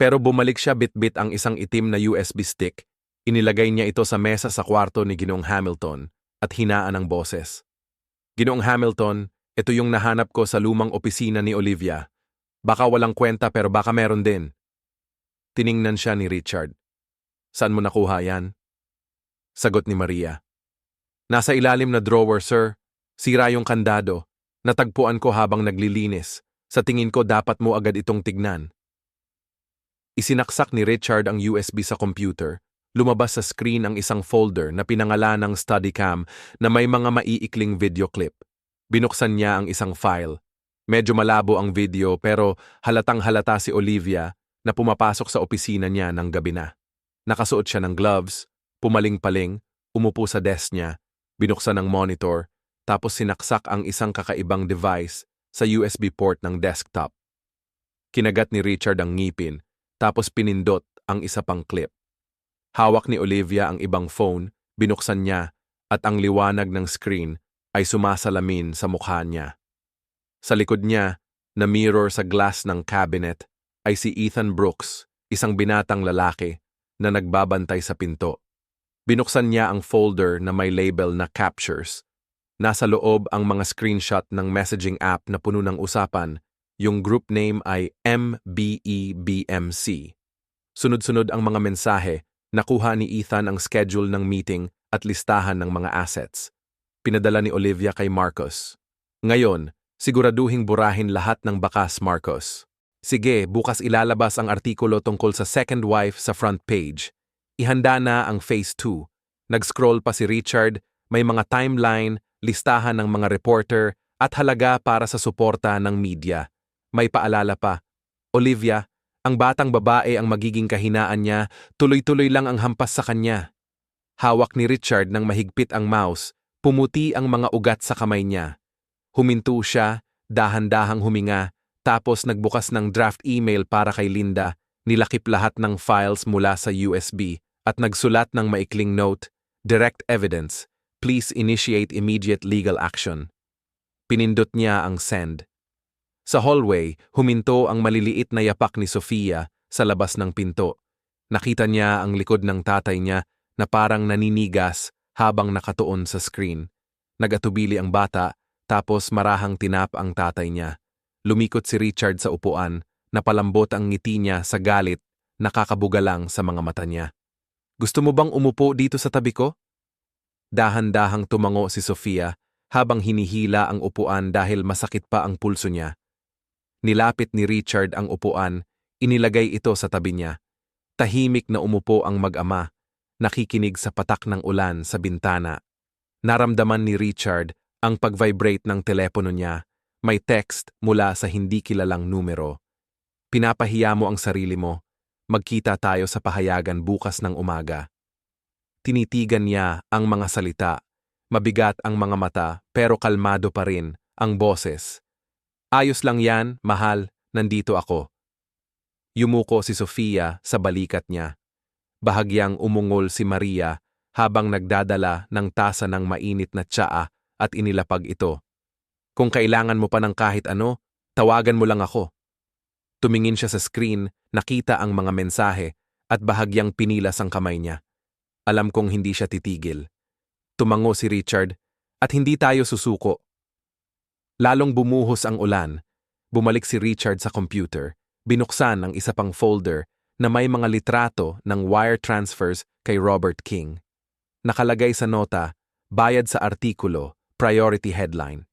Pero bumalik siya bitbit ang isang itim na USB stick. Inilagay niya ito sa mesa sa kwarto ni Ginoong Hamilton at hinaan ang boses. "Ginoong Hamilton, ito yung nahanap ko sa lumang opisina ni Olivia. Baka walang kwenta pero baka meron din." Tiningnan siya ni Richard. "Saan mo nakuha yan?" Sagot ni Maria. "Nasa ilalim na drawer, sir. Sira yung kandado. Natagpuan ko habang naglilinis. Sa tingin ko dapat mo agad itong tignan." Isinaksak ni Richard ang USB sa computer. Lumabas sa screen ang isang folder na pinangalanang Steadicam na may mga maiikling video clip. Binuksan niya ang isang file. Medyo malabo ang video pero halatang halata si Olivia na pumapasok sa opisina niya ng gabi na. Nakasuot siya ng gloves, pumaling-paling, umupo sa desk niya, binuksan ang monitor, tapos sinaksak ang isang kakaibang device sa USB port ng desktop. Kinagat ni Richard ang ngipin, tapos pinindot ang isa pang clip. Hawak ni Olivia ang ibang phone Binuksan niya at ang liwanag ng screen ay sumasalamin sa mukha niya. Sa likod niya, na mirror sa glass ng cabinet, ay si Ethan Brooks, isang binatang lalaki na nagbabantay sa pinto. Binuksan niya ang folder na may label na Captures. Nasa loob ang mga screenshot ng messaging app na puno ng usapan. Yung group name ay MBEBMC. Sunod-sunod ang mga mensahe, nakuha ni Ethan ang schedule ng meeting at listahan ng mga assets. Pinadala ni Olivia kay Marcos. Ngayon, siguraduhing burahin lahat ng bakas, Marcos. Sige, bukas ilalabas ang artikulo tungkol sa second wife sa front page. Ihanda na ang phase 2. Nag-scroll pa si Richard, may mga timeline, listahan ng mga reporter, at halaga para sa suporta ng media. May paalala pa. Olivia, ang batang babae ang magiging kahinaan niya, tuloy-tuloy lang ang hampas sa kanya. Hawak ni Richard ng mahigpit ang mouse, pumuti ang mga ugat sa kamay niya. Huminto siya, dahan-dahang huminga, tapos nagbukas ng draft email para kay Linda, nilakip lahat ng files mula sa USB, at nagsulat ng maikling note, Direct evidence, please initiate immediate legal action. Pinindot niya ang send. Sa hallway, huminto ang maliliit na yapak ni Sofia sa labas ng pinto. Nakita niya ang likod ng tatay niya na parang naninigas habang nakatuon sa screen. Nagatubili ang bata, tapos marahang tinap ang tatay niya. Lumikot si Richard sa upuan, napalambot ang ngiti niya sa galit, nakakabugalang sa mga mata niya. Gusto mo bang umupo dito sa tabi ko? Dahan-dahang tumango si Sofia habang hinihila ang upuan dahil masakit pa ang pulso niya. Nilapit ni Richard ang upuan, inilagay ito sa tabi niya. Tahimik na umupo ang mag-ama, nakikinig sa patak ng ulan sa bintana. Naramdaman ni Richard ang pag-vibrate ng telepono niya. May text mula sa hindi kilalang numero. Pinapahiya mo ang sarili mo. Magkita tayo sa pahayagan bukas ng umaga. Tinitigan niya ang mga salita. Mabigat ang mga mata pero kalmado pa rin ang boses. Ayos lang yan, mahal, nandito ako. Yumuko si Sofia sa balikat niya. Bahagyang umungol si Maria habang nagdadala ng tasa ng mainit na tsaa at inilapag ito. Kung kailangan mo pa ng kahit ano, tawagan mo lang ako. Tumingin siya sa screen, nakita ang mga mensahe at bahagyang pinilas ang kamay niya. Alam kong hindi siya titigil. Tumango si Richard at hindi tayo susuko. Lalong bumuhos ang ulan. Bumalik si Richard sa computer. Binuksan ang isa pang folder na may mga litrato ng wire transfers kay Robert King. Nakalagay sa nota, bayad sa artikulo, priority headline.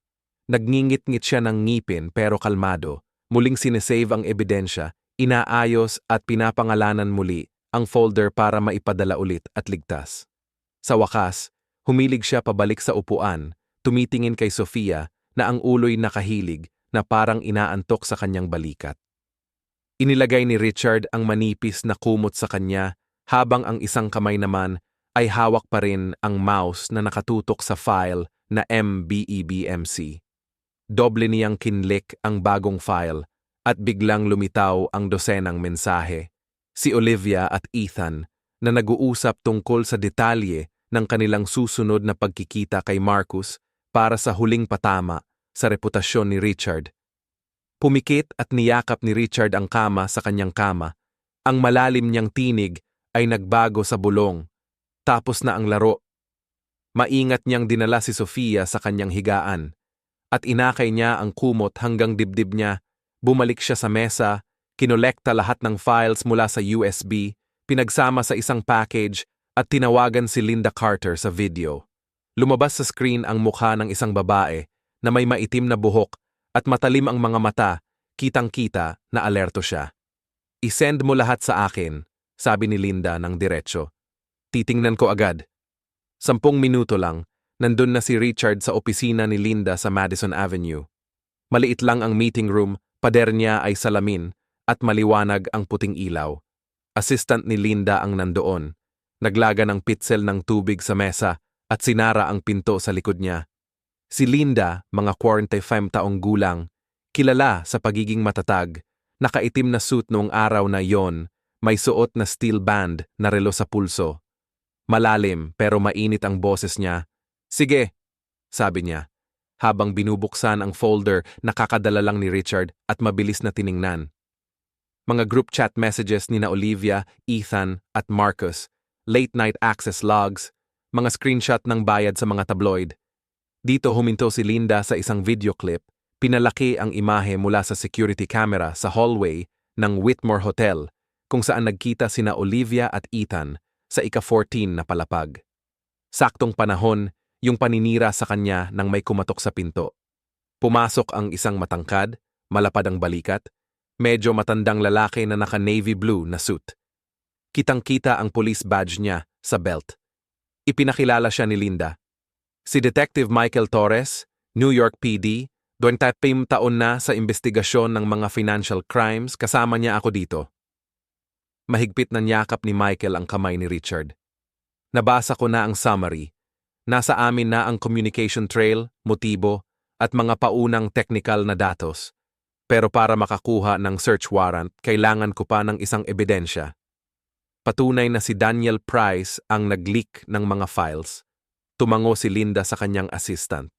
Nagngingit-ngit siya ng ngipin pero kalmado. Muling sinesave ang ebidensya, inaayos at pinapangalanan muli ang folder para maipadala ulit at ligtas. Sa wakas, humilig siya pabalik sa upuan, tumitingin kay Sofia na ang ulo'y nakahilig na parang inaantok sa kanyang balikat. Inilagay ni Richard ang manipis na kumot sa kanya habang ang isang kamay naman ay hawak pa rin ang mouse na nakatutok sa file na MBEBMC. Doble niyang kinlik ang bagong file at biglang lumitaw ang dosenang mensahe. Si Olivia at Ethan na nag-uusap tungkol sa detalye ng kanilang susunod na pagkikita kay Marcus para sa huling patama sa reputasyon ni Richard. Pumikit at niyakap ni Richard ang kama sa kanyang kama. Ang malalim niyang tinig ay nagbago sa bulong. Tapos na ang laro. Maingat niyang dinala si Sofia sa kanyang higaan. At inakay niya ang kumot hanggang dibdib niya. Bumalik siya sa mesa, kinolekta lahat ng files mula sa USB, pinagsama sa isang package at tinawagan si Linda Carter sa video. Lumabas sa screen ang mukha ng isang babae na may maitim na buhok at matalim ang mga mata, kitang-kita na alerto siya. I-send mo lahat sa akin, sabi ni Linda ng diretsyo. Titingnan ko agad. 10 minuto lang, nandun na si Richard sa opisina ni Linda sa Madison Avenue. Maliit lang ang meeting room, pader niya ay salamin at maliwanag ang puting ilaw. Assistant ni Linda ang nandoon. Naglaga ng pitsel ng tubig sa mesa at sinara ang pinto sa likod niya. Si Linda, mga 45 taong gulang, kilala sa pagiging matatag, nakaitim na suit noong araw na yon, may suot na steel band na relo sa pulso. Malalim pero mainit ang boses niya. Sige, sabi niya. Habang binubuksan ang folder, nakakadala lang ni Richard at mabilis na tiningnan. Mga group chat messages ni na Olivia, Ethan at Marcus, late night access logs, mga screenshot ng bayad sa mga tabloid. Dito huminto si Linda sa isang video clip, pinalaki ang imahe mula sa security camera sa hallway ng Whitmore Hotel kung saan nagkita sina Olivia at Ethan sa ika-14 na palapag. Saktong panahon, yung paninira sa kanya nang may kumatok sa pinto. Pumasok ang isang matangkad, malapad ang balikat, medyo matandang lalaki na naka-navy blue na suit. Kitang-kita ang police badge niya sa belt. Ipinakilala siya ni Linda. Si Detective Michael Torres, New York PD, 20 taon na sa investigasyon ng mga financial crimes, kasama niya ako dito. Mahigpit na niyakap ni Michael ang kamay ni Richard. Nabasa ko na ang summary. Nasa amin na ang communication trail, motibo, at mga paunang technical na datos. Pero para makakuha ng search warrant, kailangan ko pa ng isang ebidensya. Patunay na si Daniel Price ang nag-leak ng mga files. Tumango si Linda sa kanyang assistant.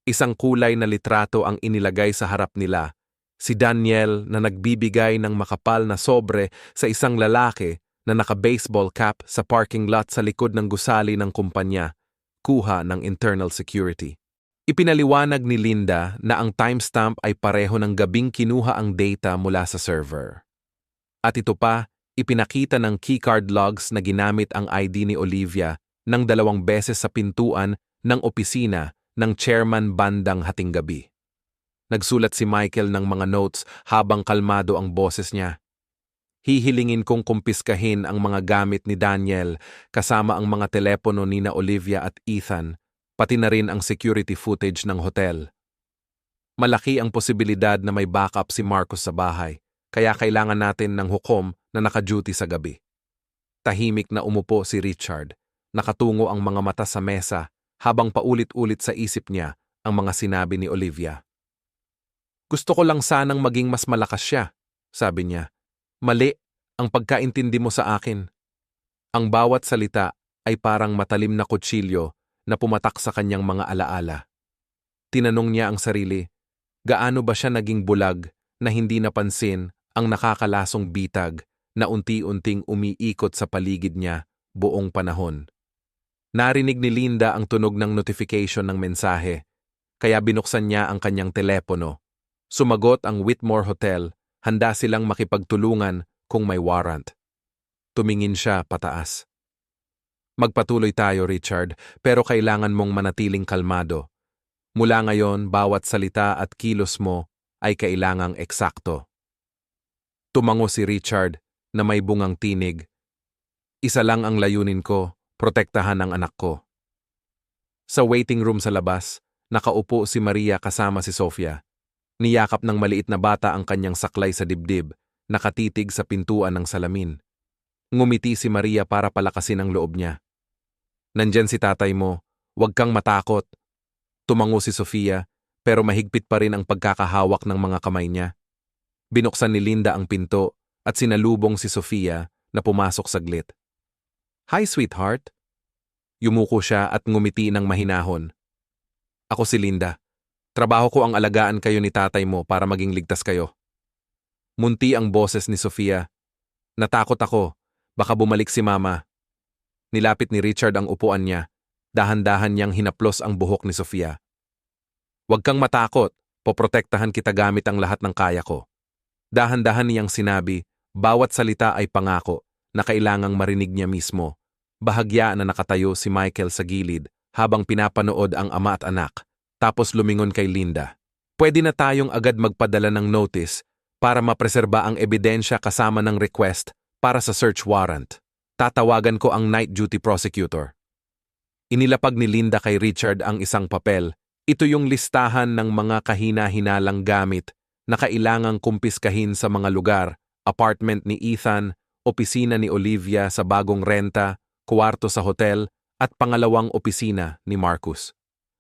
Isang kulay na litrato ang inilagay sa harap nila. Si Daniel na nagbibigay ng makapal na sobre sa isang lalaki na naka-baseball cap sa parking lot sa likod ng gusali ng kumpanya, kuha ng internal security. Ipinaliwanag ni Linda na ang timestamp ay pareho ng gabing kinuha ang data mula sa server. At ito pa, ipinakita ng keycard logs na ginamit ang ID ni Olivia ng 2 beses sa pintuan ng opisina ng chairman bandang hating gabi. Nagsulat si Michael ng mga notes habang kalmado ang boses niya. Hihilingin kong kumpiskahin ang mga gamit ni Daniel kasama ang mga telepono ni na Olivia at Ethan, pati na rin ang security footage ng hotel. Malaki ang posibilidad na may backup si Marcus sa bahay, kaya kailangan natin ng hukom na naka-duty sa gabi. Tahimik na umupo si Richard, nakatungo ang mga mata sa mesa habang paulit-ulit sa isip niya ang mga sinabi ni Olivia. Gusto ko lang sanang maging mas malakas siya, sabi niya. Mali ang pagkaintindi mo sa akin. Ang bawat salita ay parang matalim na kutsilyo na pumatak sa kanyang mga alaala. Tinanong niya ang sarili, gaano ba siya naging bulag na hindi napansin ang nakakalasong bitag na unti-unting umiikot sa paligid niya buong panahon. Narinig ni Linda ang tunog ng notification ng mensahe, kaya binuksan niya ang kanyang telepono. Sumagot ang Whitmore Hotel. Handa silang makipagtulungan kung may warrant. Tumingin siya pataas. Magpatuloy tayo, Richard, pero kailangan mong manatiling kalmado. Mula ngayon, bawat salita at kilos mo ay kailangang eksakto. Tumango si Richard na may bungang tinig. Isa lang ang layunin ko, protektahan ang anak ko. Sa waiting room sa labas, nakaupo si Maria kasama si Sofia. Niyakap ng maliit na bata ang kanyang saklay sa dibdib, nakatitig sa pintuan ng salamin. Ngumiti si Maria para palakasin ang loob niya. Nandyan si tatay mo, huwag kang matakot. Tumango si Sofia, pero mahigpit pa rin ang pagkakahawak ng mga kamay niya. Binuksan ni Linda ang pinto at sinalubong si Sofia na pumasok saglit. Hi, sweetheart. Yumuko siya at ngumiti ng mahinahon. Ako si Linda. Trabaho ko ang alagaan kayo ni tatay mo para maging ligtas kayo. Munti ang boses ni Sofia. Natakot ako, baka bumalik si mama. Nilapit ni Richard ang upuan niya. Dahan-dahan niyang hinaplos ang buhok ni Sofia. Huwag kang matakot, poprotektahan kita gamit ang lahat ng kaya ko. Dahan-dahan niyang sinabi, bawat salita ay pangako na kailangang marinig niya mismo. Bahagya na nakatayo si Michael sa gilid habang pinapanood ang ama at anak. Tapos lumingon kay Linda. Pwede na tayong agad magpadala ng notice para mapreserba ang ebidensya kasama ng request para sa search warrant. Tatawagan ko ang night duty prosecutor. Inilapag ni Linda kay Richard ang isang papel. Ito yung listahan ng mga kahina-hinalang gamit na kailangang kumpiskahin sa mga lugar, apartment ni Ethan, opisina ni Olivia sa bagong renta, kwarto sa hotel, at pangalawang opisina ni Marcus.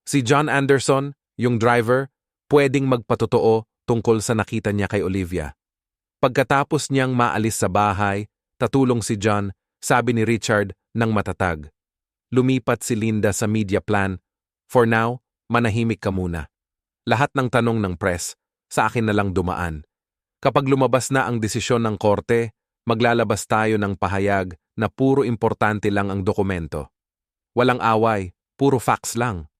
Si John Anderson, yung driver, pwedeng magpatotoo tungkol sa nakita niya kay Olivia. Pagkatapos niyang maalis sa bahay, tatulong si John, sabi ni Richard ng matatag. Lumipat si Linda sa media plan. For now, manahimik ka muna. Lahat ng tanong ng press, sa akin na lang dumaan. Kapag lumabas na ang desisyon ng korte, maglalabas tayo ng pahayag na puro importante lang ang dokumento. Walang away, puro facts lang.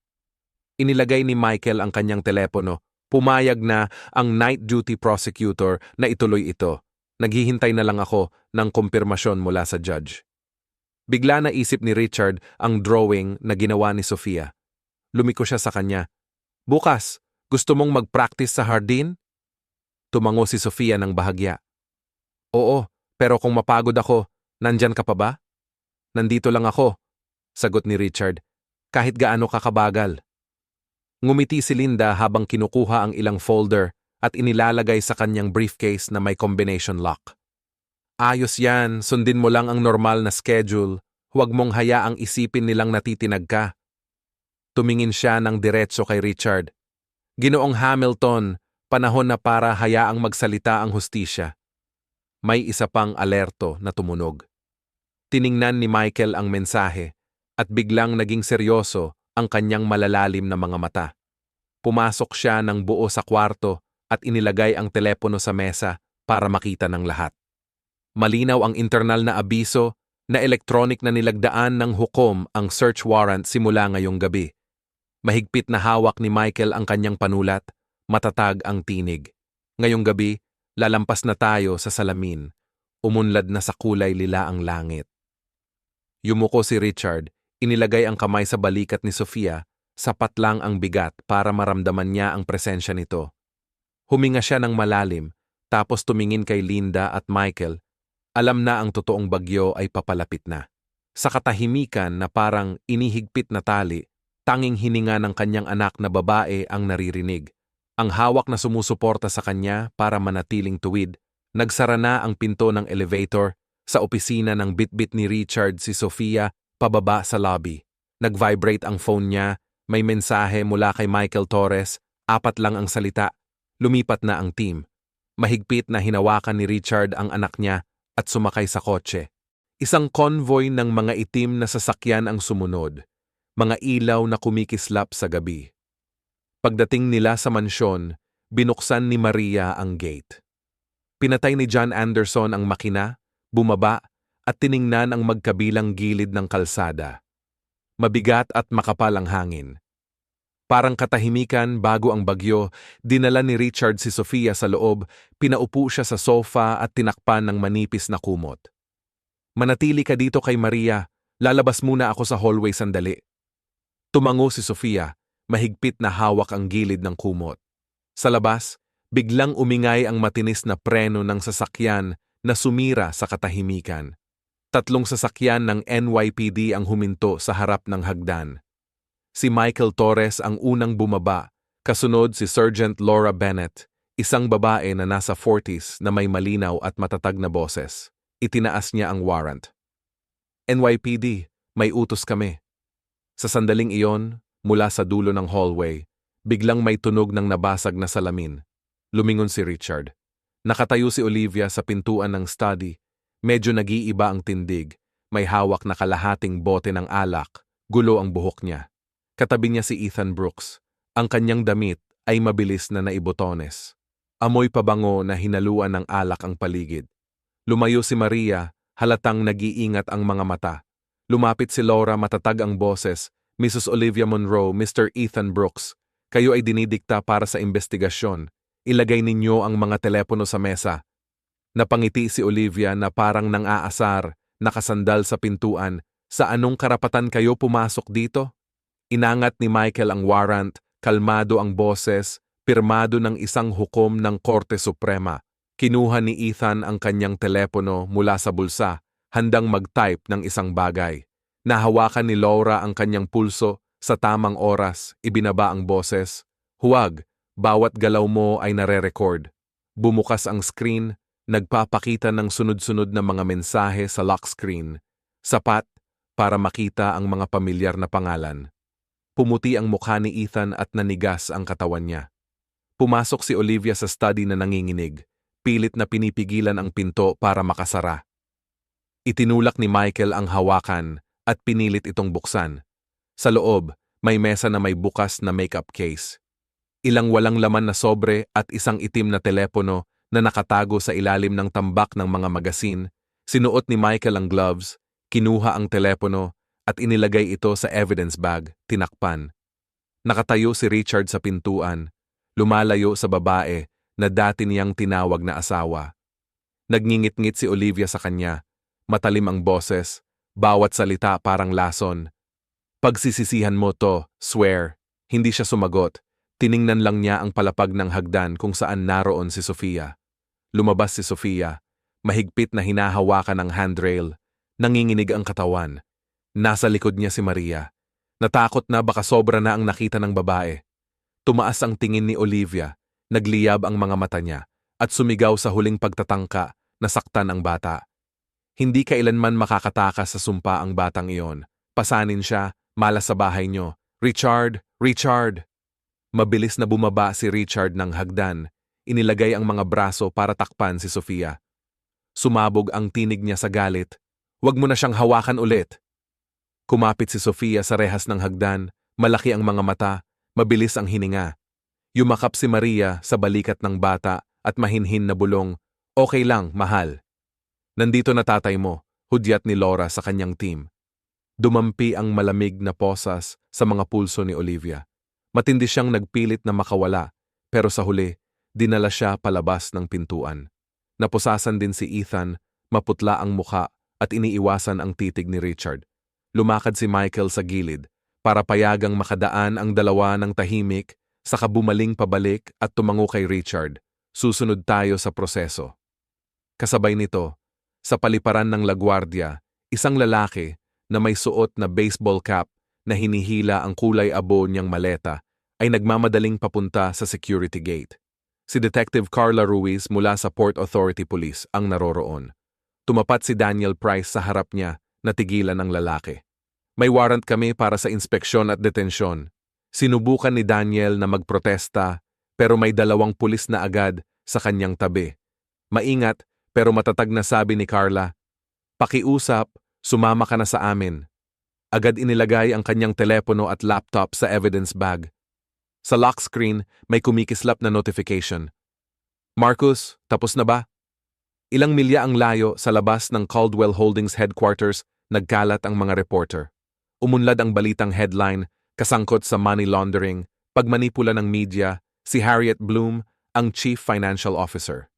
Inilagay ni Michael ang kanyang telepono. Pumayag na ang night duty prosecutor na ituloy ito. Naghihintay na lang ako ng kumpirmasyon mula sa judge. Bigla naisip ni Richard ang drawing na ginawa ni Sofia. Lumiko siya sa kanya. Bukas, gusto mong mag-practice sa hardin? Tumango si Sofia ng bahagya. Oo, pero kung mapagod ako, nandyan ka pa ba? Nandito lang ako, sagot ni Richard, kahit gaano kakabagal. Ngumiti si Linda habang kinukuha ang ilang folder at inilalagay sa kanyang briefcase na may combination lock. Ayos yan, sundin mo lang ang normal na schedule, huwag mong hayaang isipin nilang natitinag ka. Tumingin siya ng diretso kay Richard. Ginoong Hamilton, panahon na para hayaang magsalita ang hustisya. May isa pang alerto na tumunog. Tiningnan ni Michael ang mensahe at biglang naging seryoso ang kanyang malalalim na mga mata. Pumasok siya ng buo sa kwarto at inilagay ang telepono sa mesa para makita ng lahat. Malinaw ang internal na abiso na elektronik na nilagdaan ng hukom ang search warrant simula ngayong gabi. Mahigpit na hawak ni Michael ang kanyang panulat, matatag ang tinig. Ngayong gabi, lalampas na tayo sa salamin. Umunlad na sa kulay lila ang langit. Yumuko si Richard, inilagay ang kamay sa balikat ni Sofia, sapat lang ang bigat para maramdaman niya ang presensya nito. Huminga siya ng malalim, tapos tumingin kay Linda at Michael. Alam na ang totoong bagyo ay papalapit na. Sa katahimikan na parang inihigpit na tali, tanging hininga ng kanyang anak na babae ang naririnig. Ang hawak na sumusuporta sa kanya para manatiling tuwid. Nagsara na ang pinto ng elevator. Sa opisina ng bitbit ni Richard si Sofia pababa sa lobby. Nag-vibrate ang phone niya. May mensahe mula kay Michael Torres. 4 lang ang salita. Lumipat na ang team. Mahigpit na hinawakan ni Richard ang anak niya at sumakay sa kotse. Isang convoy ng mga itim na sasakyan ang sumunod. Mga ilaw na kumikislap sa gabi. Pagdating nila sa mansyon, binuksan ni Maria ang gate. Pinatay ni John Anderson ang makina, bumaba at tiningnan ang magkabilang gilid ng kalsada. Mabigat at makapal ang hangin. Parang katahimikan bago ang bagyo, dinala ni Richard si Sofia sa loob, pinaupo siya sa sofa at tinakpan ng manipis na kumot. Manatili ka dito kay Maria, lalabas muna ako sa hallway sandali. Tumango si Sofia, mahigpit na hawak ang gilid ng kumot. Sa labas, biglang umingay ang matinis na preno ng sasakyan na sumira sa katahimikan. 3 sasakyan ng NYPD ang huminto sa harap ng hagdan. Si Michael Torres ang unang bumaba, kasunod si Sergeant Laura Bennett, isang babae na nasa 40s na may malinaw at matatag na boses. Itinaas niya ang warrant. NYPD, may utos kami. Sa sandaling iyon, mula sa dulo ng hallway, biglang may tunog ng nabasag na salamin. Lumingon si Richard. Nakatayo si Olivia sa pintuan ng study. Medyo nag-iiba ang tindig. May hawak na kalahating bote ng alak. Gulo ang buhok niya. Katabi niya si Ethan Brooks. Ang kanyang damit ay mabilis na naibotones. Amoy pabango na hinaluan ng alak ang paligid. Lumayo si Maria, halatang nag-iingat ang mga mata. Lumapit si Laura, matatag ang boses. Mrs. Olivia Monroe, Mr. Ethan Brooks, kayo ay dinidikta para sa investigasyon. Ilagay ninyo ang mga telepono sa mesa. Napangiti si Olivia na parang nang-aasar, nakasandal sa pintuan. Sa anong karapatan kayo pumasok dito? Inangat ni Michael ang warrant, kalmado ang boses, pirmado ng isang hukom ng Korte Suprema. Kinuha ni Ethan ang kanyang telepono mula sa bulsa, handang mag-type ng isang bagay. Nahawakan ni Laura ang kanyang pulso, sa tamang oras, ibinaba ang boses. Huwag, bawat galaw mo ay nare-record. Bumukas ang screen, nagpapakita ng sunod-sunod na mga mensahe sa lock screen. Sapat para makita ang mga pamilyar na pangalan. Pumuti ang mukha ni Ethan at nanigas ang katawan niya. Pumasok si Olivia sa study na nanginginig. Pilit na pinipigilan ang pinto para makasara. Itinulak ni Michael ang hawakan at pinilit itong buksan. Sa loob, may mesa na may bukas na makeup case. Ilang walang laman na sobre at isang itim na telepono na nakatago sa ilalim ng tambak ng mga magasin. Sinuot ni Michael ang gloves, kinuha ang telepono at inilagay ito sa evidence bag, tinakpan. Nakatayo si Richard sa pintuan, lumalayo sa babae na dati niyang tinawag na asawa. Nagngingit-ngit si Olivia sa kanya, matalim ang boses, bawat salita parang lason. Pagsisisihan mo to, swear. Hindi siya sumagot. Tiningnan lang niya ang palapag ng hagdan kung saan naroon si Sofia. Lumabas si Sofia, mahigpit na hinahawakan ng handrail, nanginginig ang katawan. Nasa likod niya si Maria. Natakot na baka sobra na ang nakita ng babae. Tumaas ang tingin ni Olivia, nagliyab ang mga mata niya, at sumigaw sa huling pagtatangka na saktan ang bata. Hindi kailanman makakatakas sa sumpa ang batang iyon. Pasanin siya, malas sa bahay niyo. Richard! Richard! Mabilis na bumaba si Richard ng hagdan. Inilagay ang mga braso para takpan si Sofia. Sumabog ang tinig niya sa galit. Huwag mo na siyang hawakan ulit. Kumapit si Sofia sa rehas ng hagdan, malaki ang mga mata, mabilis ang hininga. Yumakap si Maria sa balikat ng bata at mahinhin na bulong, "Okay lang, mahal. Nandito na tatay mo," hudyat ni Laura sa kanyang team. Dumampi ang malamig na posas sa mga pulso ni Olivia. Matindi siyang nagpilit na makawala, pero sa huli, dinala siya palabas ng pintuan. Napusasan din si Ethan, maputla ang muka at iniiwasan ang titig ni Richard. Lumakad si Michael sa gilid para payagang makadaan ang dalawa ng tahimik, saka bumaling pabalik at tumango kay Richard. Susunod tayo sa proseso. Kasabay nito, sa paliparan ng LaGuardia, isang lalaki na may suot na baseball cap na hinihila ang kulay abo niyang maleta ay nagmamadaling papunta sa security gate. Si Detective Carla Ruiz mula sa Port Authority Police ang naroroon. Tumapat si Daniel Price sa harap niya, natigilan ang lalaki. May warrant kami para sa inspeksyon at detensyon. Sinubukan ni Daniel na magprotesta pero may 2 pulis na agad sa kanyang tabi. Maingat pero matatag na sabi ni Carla, "Pakiusap, sumama ka na sa amin." Agad inilagay ang kanyang telepono at laptop sa evidence bag. Sa lock screen, may kumikislap na notification. "Marcus, tapos na ba?" Ilang milya ang layo sa labas ng Caldwell Holdings headquarters, nagkalat ang mga reporter. Umunlad ang balitang headline, kasangkot sa money laundering, pagmanipula ng media, si Harriet Bloom, ang Chief Financial Officer.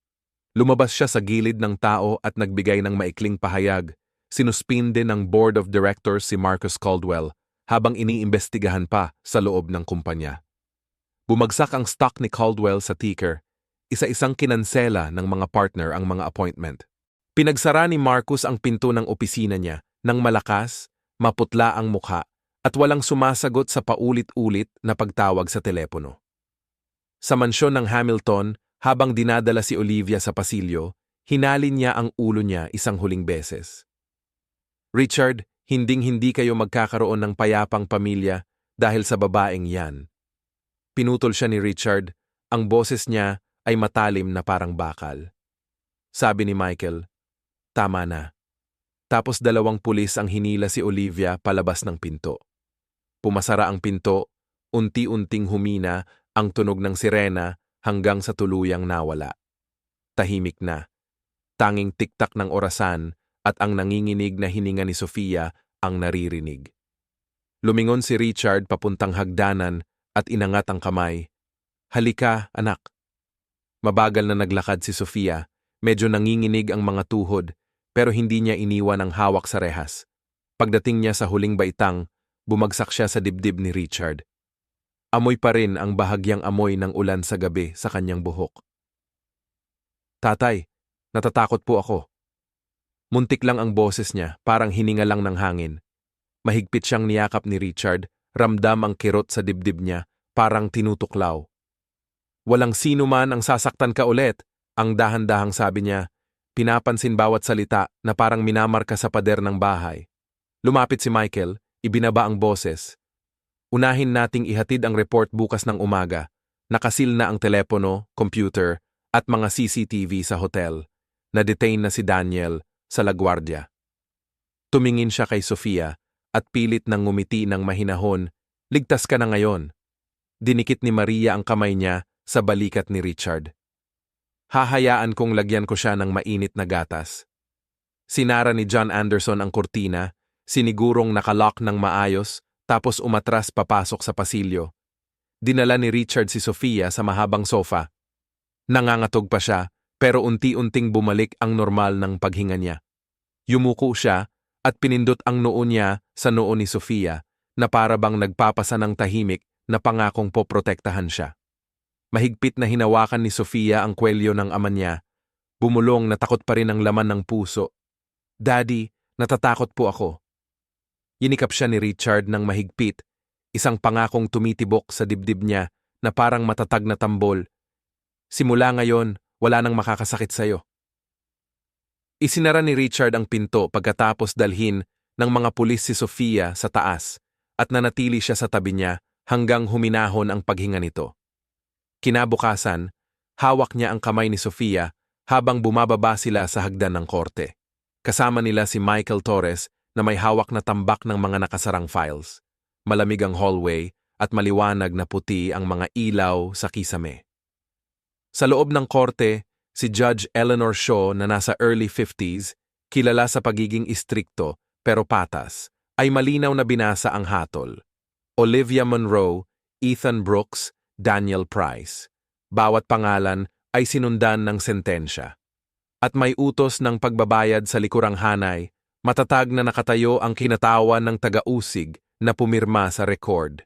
Lumabas siya sa gilid ng tao at nagbigay ng maikling pahayag. Sinuspinde ng Board of Directors si Marcus Caldwell habang iniimbestigahan pa sa loob ng kumpanya. Bumagsak ang stock ni Caldwell sa ticker, isa-isang kinansela ng mga partner ang mga appointment. Pinagsara ni Marcus ang pinto ng opisina niya nang malakas, maputla ang mukha at walang sumasagot sa paulit-ulit na pagtawag sa telepono. Sa mansyon ng Hamilton, habang dinadala si Olivia sa pasilyo, hinalin niya ang ulo niya isang huling beses. "Richard, hinding-hindi kayo magkakaroon ng payapang pamilya dahil sa babaeng yan." Pinutol siya ni Richard, ang boses niya ay matalim na parang bakal. Sabi ni Michael, "Tama na." Tapos 2 pulis ang hinila si Olivia palabas ng pinto. Pumasara ang pinto, unti-unting humina ang tunog ng sirena hanggang sa tuluyang nawala. Tahimik na. Tanging tiktak ng orasan at ang nanginginig na hininga ni Sofia ang naririnig. Lumingon si Richard papuntang hagdanan at inangat ang kamay. "Halika, anak." Mabagal na naglakad si Sofia, medyo nanginginig ang mga tuhod, pero hindi niya iniwan ang hawak sa rehas. Pagdating niya sa huling baitang, bumagsak siya sa dibdib ni Richard. Amoy pa rin ang bahagyang amoy ng ulan sa gabi sa kanyang buhok. "Tatay, natatakot po ako." Muntik lang ang boses niya, parang hininga lang ng hangin. Mahigpit siyang niyakap ni Richard, ramdam ang kirot sa dibdib niya, parang tinutuklaw. "Walang sino man ang sasaktan ka ulit," ang dahan-dahang sabi niya, pinapansin bawat salita na parang minamarka sa pader ng bahay. Lumapit si Michael, ibinaba ang boses. "Unahin nating ihatid ang report bukas ng umaga. Nakasil na ang telepono, computer, at mga CCTV sa hotel. Na-detain na si Daniel sa LaGuardia." Tumingin siya kay Sofia at pilit ng ngumiti ng mahinahon. Ligtas ka na ngayon. Dinikit ni Maria ang kamay niya sa balikat ni Richard. Hahayaan kong lagyan ko siya ng mainit na gatas. Sinara ni John Anderson ang kurtina, sinigurong nakalock ng maayos, tapos umatras papasok sa pasilyo. Dinala ni Richard si Sofia sa mahabang sofa. Nangangatog pa siya, pero unti-unting bumalik ang normal ng paghinga niya. Yumuko siya at pinindot ang noo niya sa noo ni Sofia na para bang nagpapasa ng tahimik na pangakong poprotektahan siya. Mahigpit na hinawakan ni Sofia ang kwelyo ng ama niya. Bumulong na takot pa rin ang laman ng puso. Daddy, natatakot po ako. Yinikap siya ni Richard ng mahigpit, isang pangakong tumitibok sa dibdib niya na parang matatag na tambol. Simula ngayon, wala nang makakasakit sa'yo. Isinara ni Richard ang pinto pagkatapos dalhin ng mga pulis si Sofia sa taas at nanatili siya sa tabi niya hanggang huminahon ang paghinga nito. Kinabukasan, hawak niya ang kamay ni Sofia habang bumababa sila sa hagdan ng korte. Kasama nila si Michael Torres na may hawak na tambak ng mga nakasarang files. Malamig ang hallway at maliwanag na puti ang mga ilaw sa kisame. Sa loob ng korte, si Judge Eleanor Shaw na nasa early 50s, kilala sa pagiging istrikto pero patas, ay malinaw na binasa ang hatol. Olivia Monroe, Ethan Brooks, Daniel Price. Bawat pangalan ay sinundan ng sentensya. At may utos ng pagbabayad sa likurang hanay, matatag na nakatayo ang kinatawan ng taga-usig na pumirma sa record.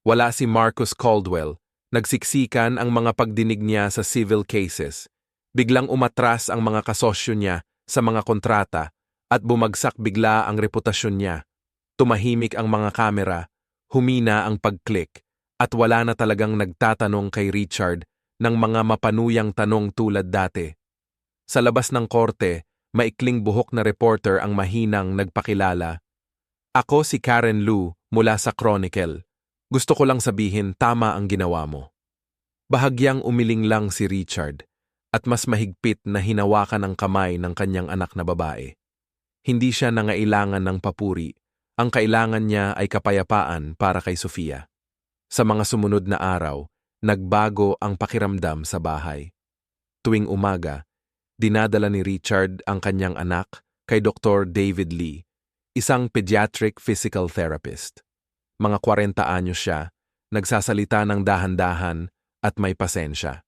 Wala si Marcus Caldwell, nagsiksikan ang mga pagdinig niya sa civil cases. Biglang umatras ang mga kasosyo niya sa mga kontrata at bumagsak bigla ang reputasyon niya. Tumahimik ang mga kamera, humina ang pag-click at wala na talagang nagtatanong kay Richard ng mga mapanuyang tanong tulad dati. Sa labas ng korte, maikling buhok na reporter ang mahinang nagpakilala. Ako si Karen Lu mula sa Chronicle. Gusto ko lang sabihin tama ang ginawa mo. Bahagyang umiling lang si Richard at mas mahigpit na hinawakan ang kamay ng kanyang anak na babae. Hindi siya nangailangan ng papuri. Ang kailangan niya ay kapayapaan para kay Sofia. Sa mga sumunod na araw, nagbago ang pakiramdam sa bahay. Tuwing umaga, dinadala ni Richard ang kanyang anak kay Dr. David Lee, isang pediatric physical therapist. Mga 40 anyos siya, nagsasalita ng dahan-dahan at may pasensya.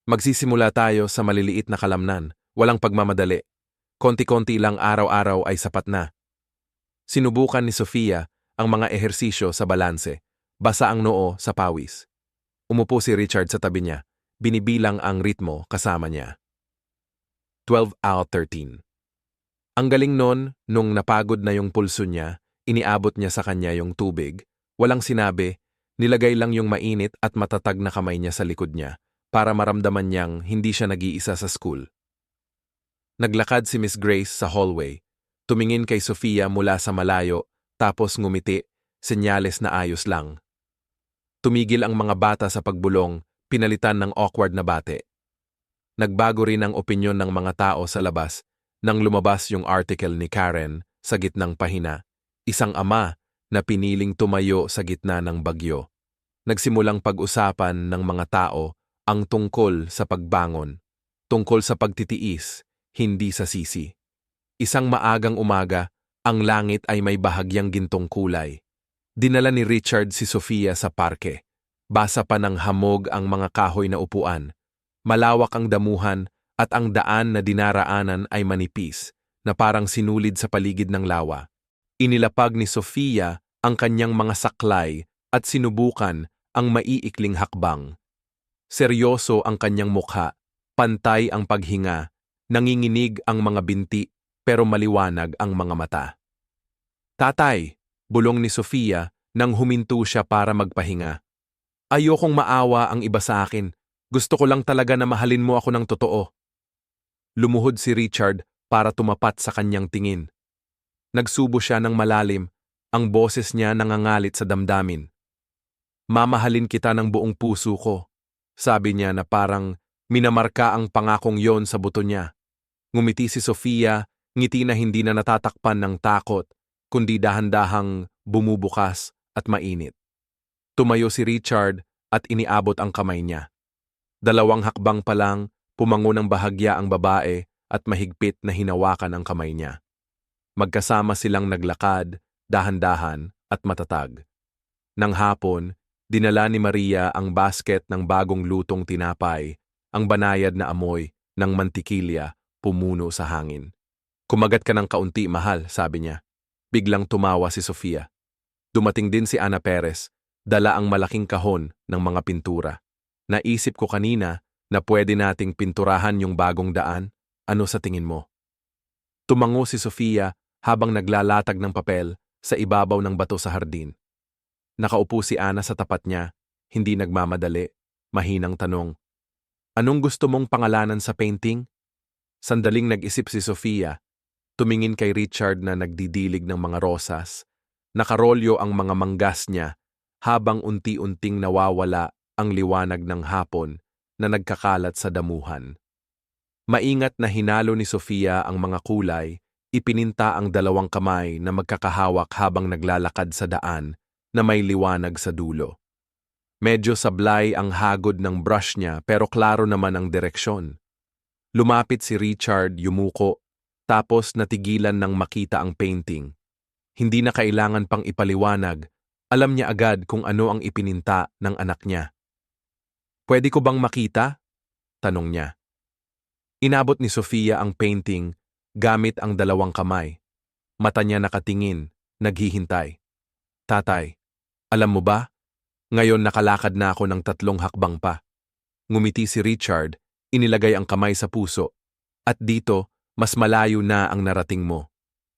Magsisimula tayo sa maliliit na kalamnan, walang pagmamadali. Konti-konti lang araw-araw ay sapat na. Sinubukan ni Sofia ang mga ehersisyo sa balanse, basa ang noo sa pawis. Umupo si Richard sa tabi niya, binibilang ang ritmo kasama niya. 12 out 13. Ang galing nun, nung napagod na yung pulso niya, iniabot niya sa kanya yung tubig. Walang sinabi, nilagay lang yung mainit at matatag na kamay niya sa likod niya para maramdaman niyang hindi siya nag-iisa sa school. Naglakad si Miss Grace sa hallway, tumingin kay Sofia mula sa malayo, tapos ngumiti, senyales na ayos lang. Tumigil ang mga bata sa pagbulong, pinalitan ng awkward na bate. Nagbago rin ang opinyon ng mga tao sa labas nang lumabas yung article ni Karen sa gitnang pahina, isang ama na piniling tumayo sa gitna ng bagyo. Nagsimulang pag-usapan ng mga tao ang tungkol sa pagbangon, tungkol sa pagtitiis, hindi sa sisi. Isang maagang umaga, ang langit ay may bahagyang gintong kulay. Dinala ni Richard si Sofia sa parke. Basa pa ng hamog ang mga kahoy na upuan. Malawak ang damuhan at ang daan na dinaraanan ay manipis, na parang sinulid sa paligid ng lawa. Inilapag ni Sofia ang kanyang mga saklay at sinubukan ang maiikling hakbang. Seryoso ang kanyang mukha, pantay ang paghinga, nanginginig ang mga binti pero maliwanag ang mga mata. Tatay, bulong ni Sofia nang huminto siya para magpahinga. Ayokong maawa ang iba sa akin. Gusto ko lang talaga na mahalin mo ako ng totoo. Lumuhod si Richard para tumapat sa kanyang tingin. Nagsubo siya ng malalim, ang boses niya nangangalit sa damdamin. Mamahalin kita ng buong puso ko. Sabi niya na parang minamarka ang pangakong yon sa buto niya. Ngumiti si Sofia, ngiti na hindi na natatakpan ng takot, kundi dahan-dahang bumubukas at mainit. Tumayo si Richard at iniabot ang kamay niya. 2 hakbang pa lang, pumango ng bahagya ang babae at mahigpit na hinawakan ang kamay niya. Magkasama silang naglakad, dahan-dahan at matatag. Nang hapon, dinala ni Maria ang basket ng bagong lutong tinapay, ang banayad na amoy ng mantikilya pumuno sa hangin. "Kumagat ka ng kaunti, mahal," sabi niya. Biglang tumawa si Sofia. Dumating din si Ana Perez, dala ang malaking kahon ng mga pintura. "Naisip ko kanina na pwede nating pinturahan yung bagong daan. Ano sa tingin mo?" Tumango si Sofia habang naglalatag ng papel sa ibabaw ng bato sa hardin. Nakaupo si Ana sa tapat niya, hindi nagmamadali, mahinang tanong, "Anong gusto mong pangalanan sa painting?" Sandaling nag-isip si Sofia, tumingin kay Richard na nagdidilig ng mga rosas. Nakarolyo ang mga manggas niya habang unti-unting nawawala ang liwanag ng hapon na nagkakalat sa damuhan. Maingat na hinalo ni Sofia ang mga kulay, ipininta ang 2 kamay na magkakahawak habang naglalakad sa daan na may liwanag sa dulo. Medyo sablay ang hagod ng brush niya pero klaro naman ang direksyon. Lumapit si Richard, yumuko, tapos natigilan nang makita ang painting. Hindi na kailangan pang ipaliwanag, alam niya agad kung ano ang ipininta ng anak niya. "Pwede ko bang makita?" tanong niya. Inabot ni Sofia ang painting gamit ang 2 kamay. Mata niya nakatingin, naghihintay. "Tatay, alam mo ba? Ngayon nakalakad na ako ng 3 hakbang pa." Ngumiti si Richard, inilagay ang kamay sa puso. "At dito, mas malayo na ang narating mo."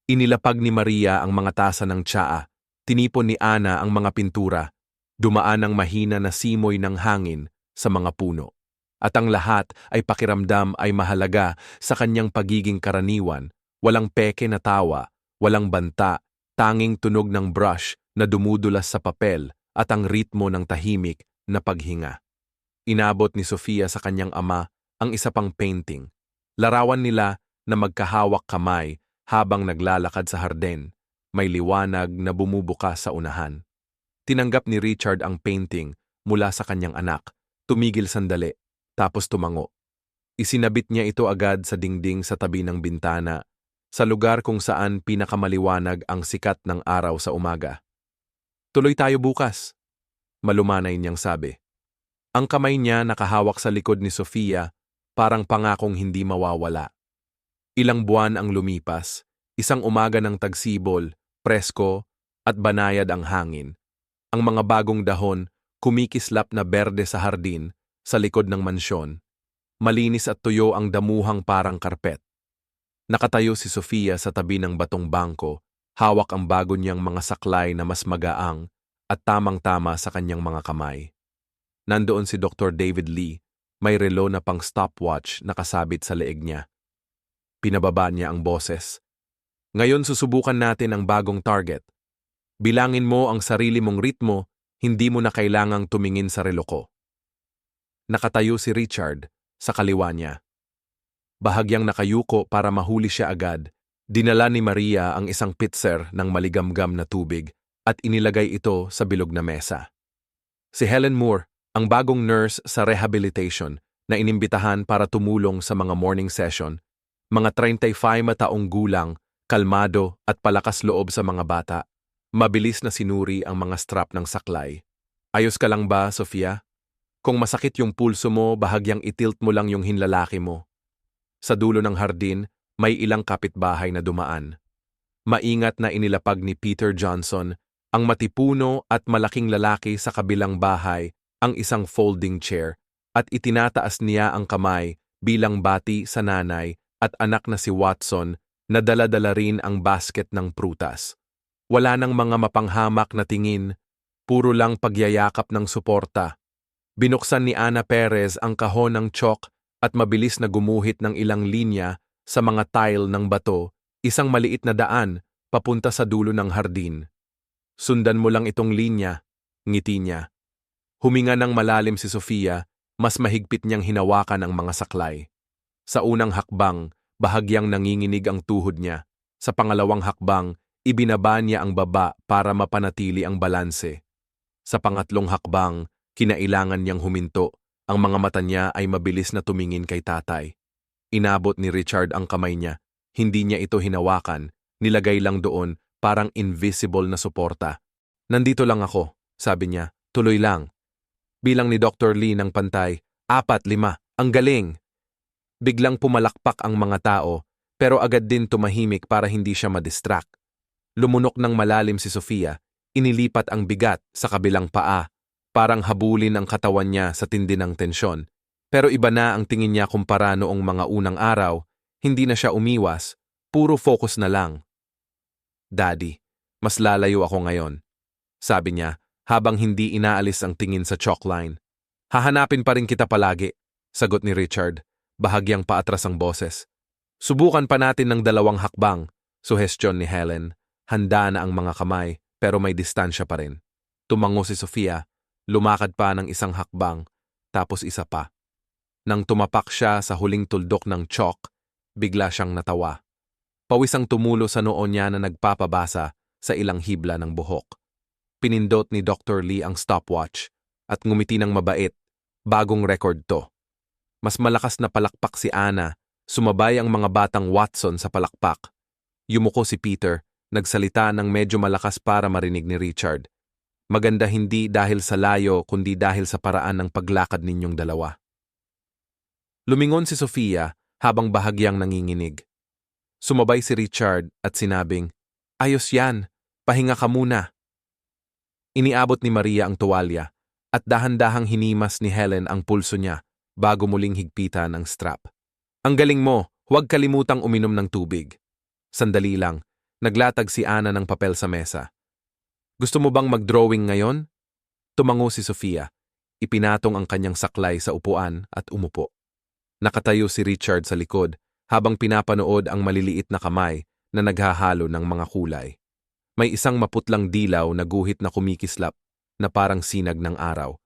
Inilapag ni Maria ang mga tasa ng tsaa. Tinipon ni Ana ang mga pintura. Dumaan ang mahina na simoy ng hangin sa mga puno. At ang lahat ay pakiramdam ay mahalaga sa kanyang pagiging karaniwan, walang peke na tawa, walang banta, tanging tunog ng brush na dumudulas sa papel at ang ritmo ng tahimik na paghinga. Inabot ni Sofia sa kanyang ama ang isa pang painting. Larawan nila na magkahawak kamay habang naglalakad sa hardin, may liwanag na bumubukas sa unahan. Tinanggap ni Richard ang painting mula sa kanyang anak, tumigil sandali, tapos tumango. Isinabit niya ito agad sa dingding sa tabi ng bintana, sa lugar kung saan pinakamaliwanag ang sikat ng araw sa umaga. "Tuloy tayo bukas," malumanay niyang sabi. Ang kamay niya nakahawak sa likod ni Sofia, parang pangakong hindi mawawala. Ilang buwan ang lumipas, isang umaga ng tagsibol, presko, at banayad ang hangin. Ang mga bagong dahon, kumikislap na berde sa hardin, sa likod ng mansyon. Malinis at tuyo ang damuhang parang karpet. Nakatayo si Sofia sa tabi ng batong bangko, hawak ang bago niyang mga saklay na mas magaang at tamang-tama sa kanyang mga kamay. Nandoon si Dr. David Lee, may relo na pang stopwatch na kasabit sa leeg niya. Pinababa niya ang boses. "Ngayon susubukan natin ang bagong target. Bilangin mo ang sarili mong ritmo, hindi mo na kailangang tumingin sa relo ko." Nakatayo si Richard sa kaliwa niya. Bahagyang nakayuko para mahuli siya agad, dinala ni Maria ang isang pitser ng maligamgam na tubig at inilagay ito sa bilog na mesa. Si Helen Moore, ang bagong nurse sa rehabilitation na inimbitahan para tumulong sa mga morning session, mga 35 na taong gulang, kalmado at palakas loob sa mga bata. Mabilis na sinuri ang mga strap ng saklay. "Ayos ka lang ba, Sofia? Kung masakit yung pulso mo, bahagyang itilt mo lang yung hinlalaki mo." Sa dulo ng hardin, may ilang kapitbahay na dumaan. Maingat na inilapag ni Peter Johnson, ang matipuno at malaking lalaki sa kabilang bahay, ang isang folding chair, at itinataas niya ang kamay bilang bati sa nanay at anak na si Watson na dala-dala rin ang basket ng prutas. Wala nang mga mapanghamak na tingin, puro lang pagyayakap ng suporta. Binuksan ni Ana Perez ang kahon ng chalk at mabilis na gumuhit ng ilang linya sa mga tile ng bato, isang maliit na daan papunta sa dulo ng hardin. "Sundan mo lang itong linya," ngiti niya. Huminga ng malalim si Sofia, mas mahigpit niyang hinawakan ang mga saklay. Sa unang hakbang, bahagyang nanginginig ang tuhod niya. Sa pangalawang hakbang, Ibinaba niya ang baba para mapanatili ang balanse. Sa pangatlong hakbang, kinailangan niyang huminto. Ang mga mata niya ay mabilis na tumingin kay tatay. Inabot ni Richard ang kamay niya. Hindi niya ito hinawakan, nilagay lang doon parang invisible na suporta. Nandito lang ako, sabi niya, tuloy lang. Bilang ni Dr. Lee ng pantay, 4, 5, ang galing! Biglang pumalakpak ang mga tao, pero agad din tumahimik para hindi siya madistract. Lumunok ng malalim si Sofia, inilipat ang bigat sa kabilang paa, parang habulin ang katawan niya sa tindi ng tensyon. Pero iba na ang tingin niya kumpara noong mga unang araw, hindi na siya umiwas, puro focus na lang. Daddy, mas lalayo ako ngayon, sabi niya habang hindi inaalis ang tingin sa chalk line. Hahanapin pa rin kita palagi, sagot ni Richard, bahagyang paatras ang boses. Subukan pa natin ng 2 hakbang, suhestyon ni Helen. Handa na ang mga kamay, pero may distansya pa rin. Tumango si Sofia, lumakad pa ng 1 hakbang, tapos isa pa. Nang tumapak siya sa huling tuldok ng chalk, bigla siyang natawa. Pawis ang tumulo sa noo niya na nagpapabasa sa ilang hibla ng buhok. Pinindot ni Dr. Lee ang stopwatch at ngumiti ng mabait. Bagong record to. Mas malakas na palakpak si Anna, sumabay ang mga batang Watson sa palakpak. Yumuko si Peter, nagsalita ng medyo malakas para marinig ni Richard. Maganda hindi dahil sa layo kundi dahil sa paraan ng paglakad ninyong dalawa. Lumingon si Sofia habang bahagyang nanginginig. Sumabay si Richard at sinabing, "Ayos yan, pahinga ka muna." Iniabot ni Maria ang tuwalya at dahan-dahang hinimas ni Helen ang pulso niya bago muling higpitan ang strap. "Ang galing mo, huwag kalimutang uminom ng tubig." Sandali lang, naglatag si Anna ng papel sa mesa. "Gusto mo bang mag-drawing ngayon?" Tumango si Sofia. Ipinatong ang kanyang saklay sa upuan at umupo. Nakatayo si Richard sa likod habang pinapanood ang maliliit na kamay na naghahalo ng mga kulay. May isang maputlang dilaw na guhit na kumikislap na parang sinag ng araw.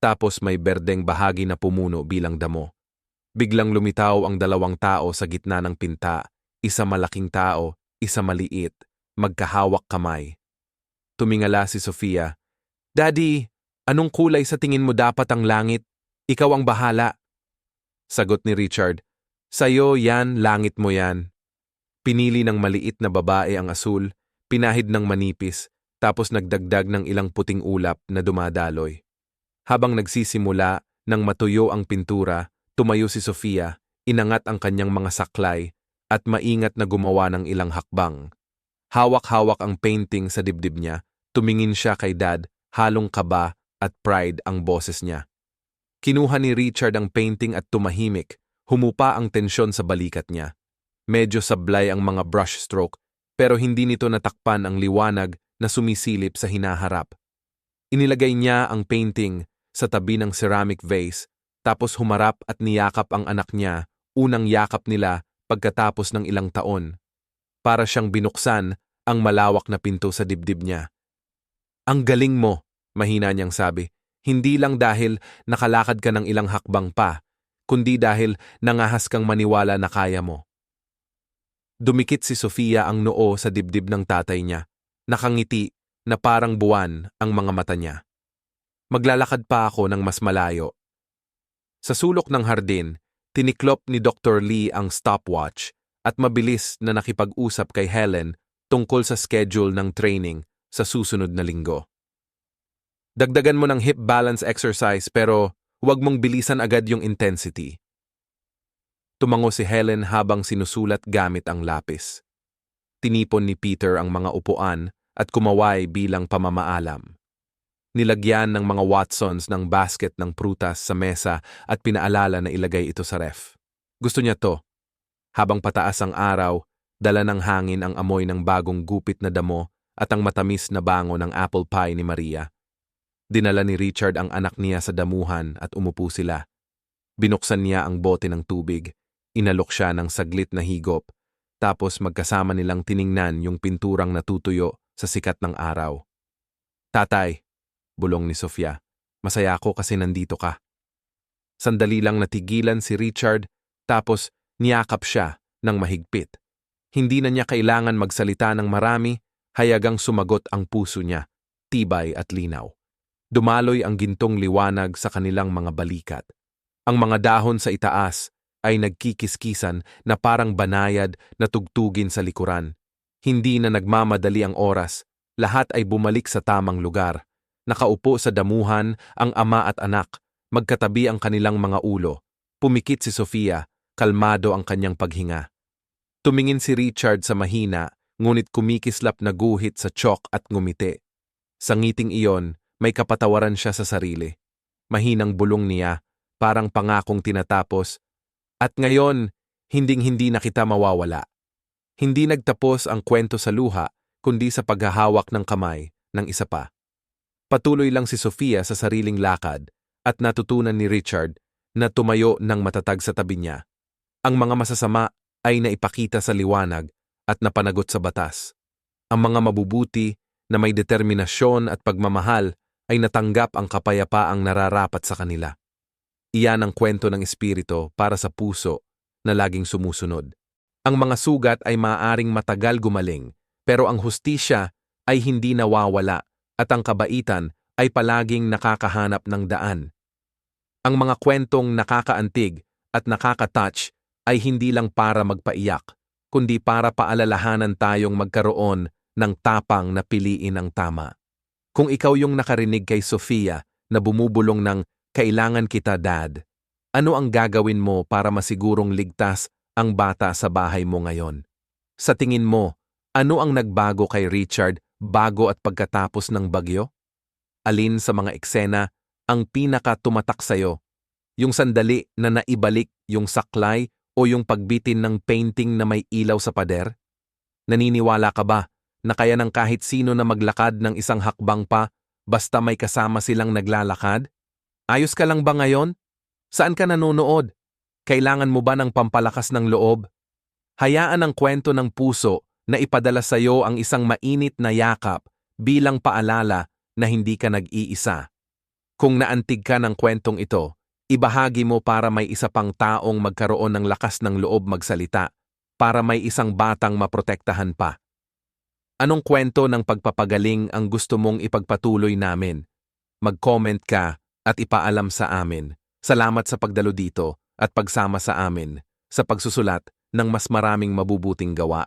Tapos may berdeng bahagi na pumuno bilang damo. Biglang lumitaw ang 2 tao sa gitna ng pinta, isa malaking tao, isa maliit, magkahawak kamay. Tumingala si Sofia. "Daddy, anong kulay sa tingin mo dapat ang langit? Ikaw ang bahala." Sagot ni Richard, "Sa'yo yan, langit mo yan." Pinili ng maliit na babae ang asul, pinahid ng manipis, tapos nagdagdag ng ilang puting ulap na dumadaloy. Habang nagsisimula nang matuyo ang pintura, tumayo si Sofia, inangat ang kanyang mga saklay, at maingat na gumawa ng ilang hakbang. Hawak-hawak ang painting sa dibdib niya, tumingin siya kay Dad, halong kaba at pride ang boses niya. Kinuha ni Richard ang painting at tumahimik, humupa ang tensyon sa balikat niya. Medyo sablay ang mga brush stroke, pero hindi nito natakpan ang liwanag na sumisilip sa hinaharap. Inilagay niya ang painting sa tabi ng ceramic vase, tapos humarap at niyakap ang anak niya, unang yakap nila pagkatapos ng ilang taon. Para siyang binuksan ang malawak na pinto sa dibdib niya. "Ang galing mo," mahina niyang sabi. "Hindi lang dahil nakalakad ka ng ilang hakbang pa, kundi dahil nangahas kang maniwala na kaya mo." Dumikit si Sofia ang noo sa dibdib ng tatay niya. Nakangiti na parang buwan ang mga mata niya. "Maglalakad pa ako ng mas malayo." Sa sulok ng hardin, tiniklop ni Dr. Lee ang stopwatch at mabilis na nakipag-usap kay Helen tungkol sa schedule ng training sa susunod na linggo. "Dagdagan mo ng hip balance exercise pero huwag mong bilisan agad yung intensity." Tumango si Helen habang sinusulat gamit ang lapis. Tinipon ni Peter ang mga upuan at kumaway bilang pamamaalam. Nilagyan ng mga Watsons ng basket ng prutas sa mesa at pinaalala na ilagay ito sa ref. Gusto niya to. Habang pataas ang araw, dala ng hangin ang amoy ng bagong gupit na damo at ang matamis na bango ng apple pie ni Maria. Dinala ni Richard ang anak niya sa damuhan at umupo sila. Binuksan niya ang bote ng tubig, inalok siya ng saglit na higop, tapos magkasama nilang tiningnan yung pinturang natutuyo sa sikat ng araw. "Tatay," bulong ni Sofia, "masaya ako kasi nandito ka." Sandali lang natigilan si Richard, tapos niyakap siya ng mahigpit. Hindi na niya kailangan magsalita ng marami, hayagang sumagot ang puso niya, tibay at linaw. Dumaloy ang gintong liwanag sa kanilang mga balikat. Ang mga dahon sa itaas ay nagkikiskisan na parang banayad na tugtugin sa likuran. Hindi na nagmamadali ang oras, lahat ay bumalik sa tamang lugar. Nakaupo sa damuhan ang ama at anak, magkatabi ang kanilang mga ulo. Pumikit si Sofia, kalmado ang kanyang paghinga. Tumingin si Richard sa mahina, ngunit kumikislap na guhit sa tiyok at ngumiti. Sa ngiting iyon, may kapatawaran siya sa sarili. Mahinang bulong niya, parang pangakong tinatapos. At ngayon, hinding-hindi na kita mawawala. Hindi nagtapos ang kwento sa luha, kundi sa paghahawak ng kamay ng isa pa. Patuloy lang si Sofia sa sariling lakad at natutunan ni Richard na tumayo ng matatag sa tabi niya. Ang mga masasama ay naipakita sa liwanag at napanagot sa batas. Ang mga mabubuti na may determinasyon at pagmamahal ay natanggap ang kapayapaang nararapat sa kanila. Iyan ang kwento ng Espiritu para sa puso na laging sumusunod. Ang mga sugat ay maaaring matagal gumaling, pero ang hustisya ay hindi nawawala at ang kabaitan ay palaging nakakahanap ng daan. Ang mga kwentong nakakaantig at nakaka-touch ay hindi lang para magpaiyak, kundi para paalalahanan tayong magkaroon ng tapang na piliin ang tama. Kung ikaw yung nakarinig kay Sofia na bumubulong ng "Kailangan kita, Dad," ano ang gagawin mo para masigurong ligtas ang bata sa bahay mo ngayon? Sa tingin mo, ano ang nagbago kay Richard bago at pagkatapos ng bagyo? Alin sa mga eksena ang pinaka-tumatak sa'yo? Yung sandali na naibalik yung saklay o yung pagbitin ng painting na may ilaw sa pader? Naniniwala ka ba na kaya ng kahit sino na maglakad ng isang hakbang pa basta may kasama silang naglalakad? Ayos ka lang ba ngayon? Saan ka nanonood? Kailangan mo ba ng pampalakas ng loob? Hayaan ang kwento ng puso na ipadala sa iyo ang isang mainit na yakap bilang paalala na hindi ka nag-iisa. Kung naantig ka ng kwentong ito, ibahagi mo para may isa pang taong magkaroon ng lakas ng loob magsalita, para may isang batang maprotektahan pa. Anong kwento ng pagpapagaling ang gusto mong ipagpatuloy namin? Mag-comment ka at ipaalam sa amin. Salamat sa pagdalo dito at pagsama sa amin sa pagsusulat ng mas maraming mabubuting gawa.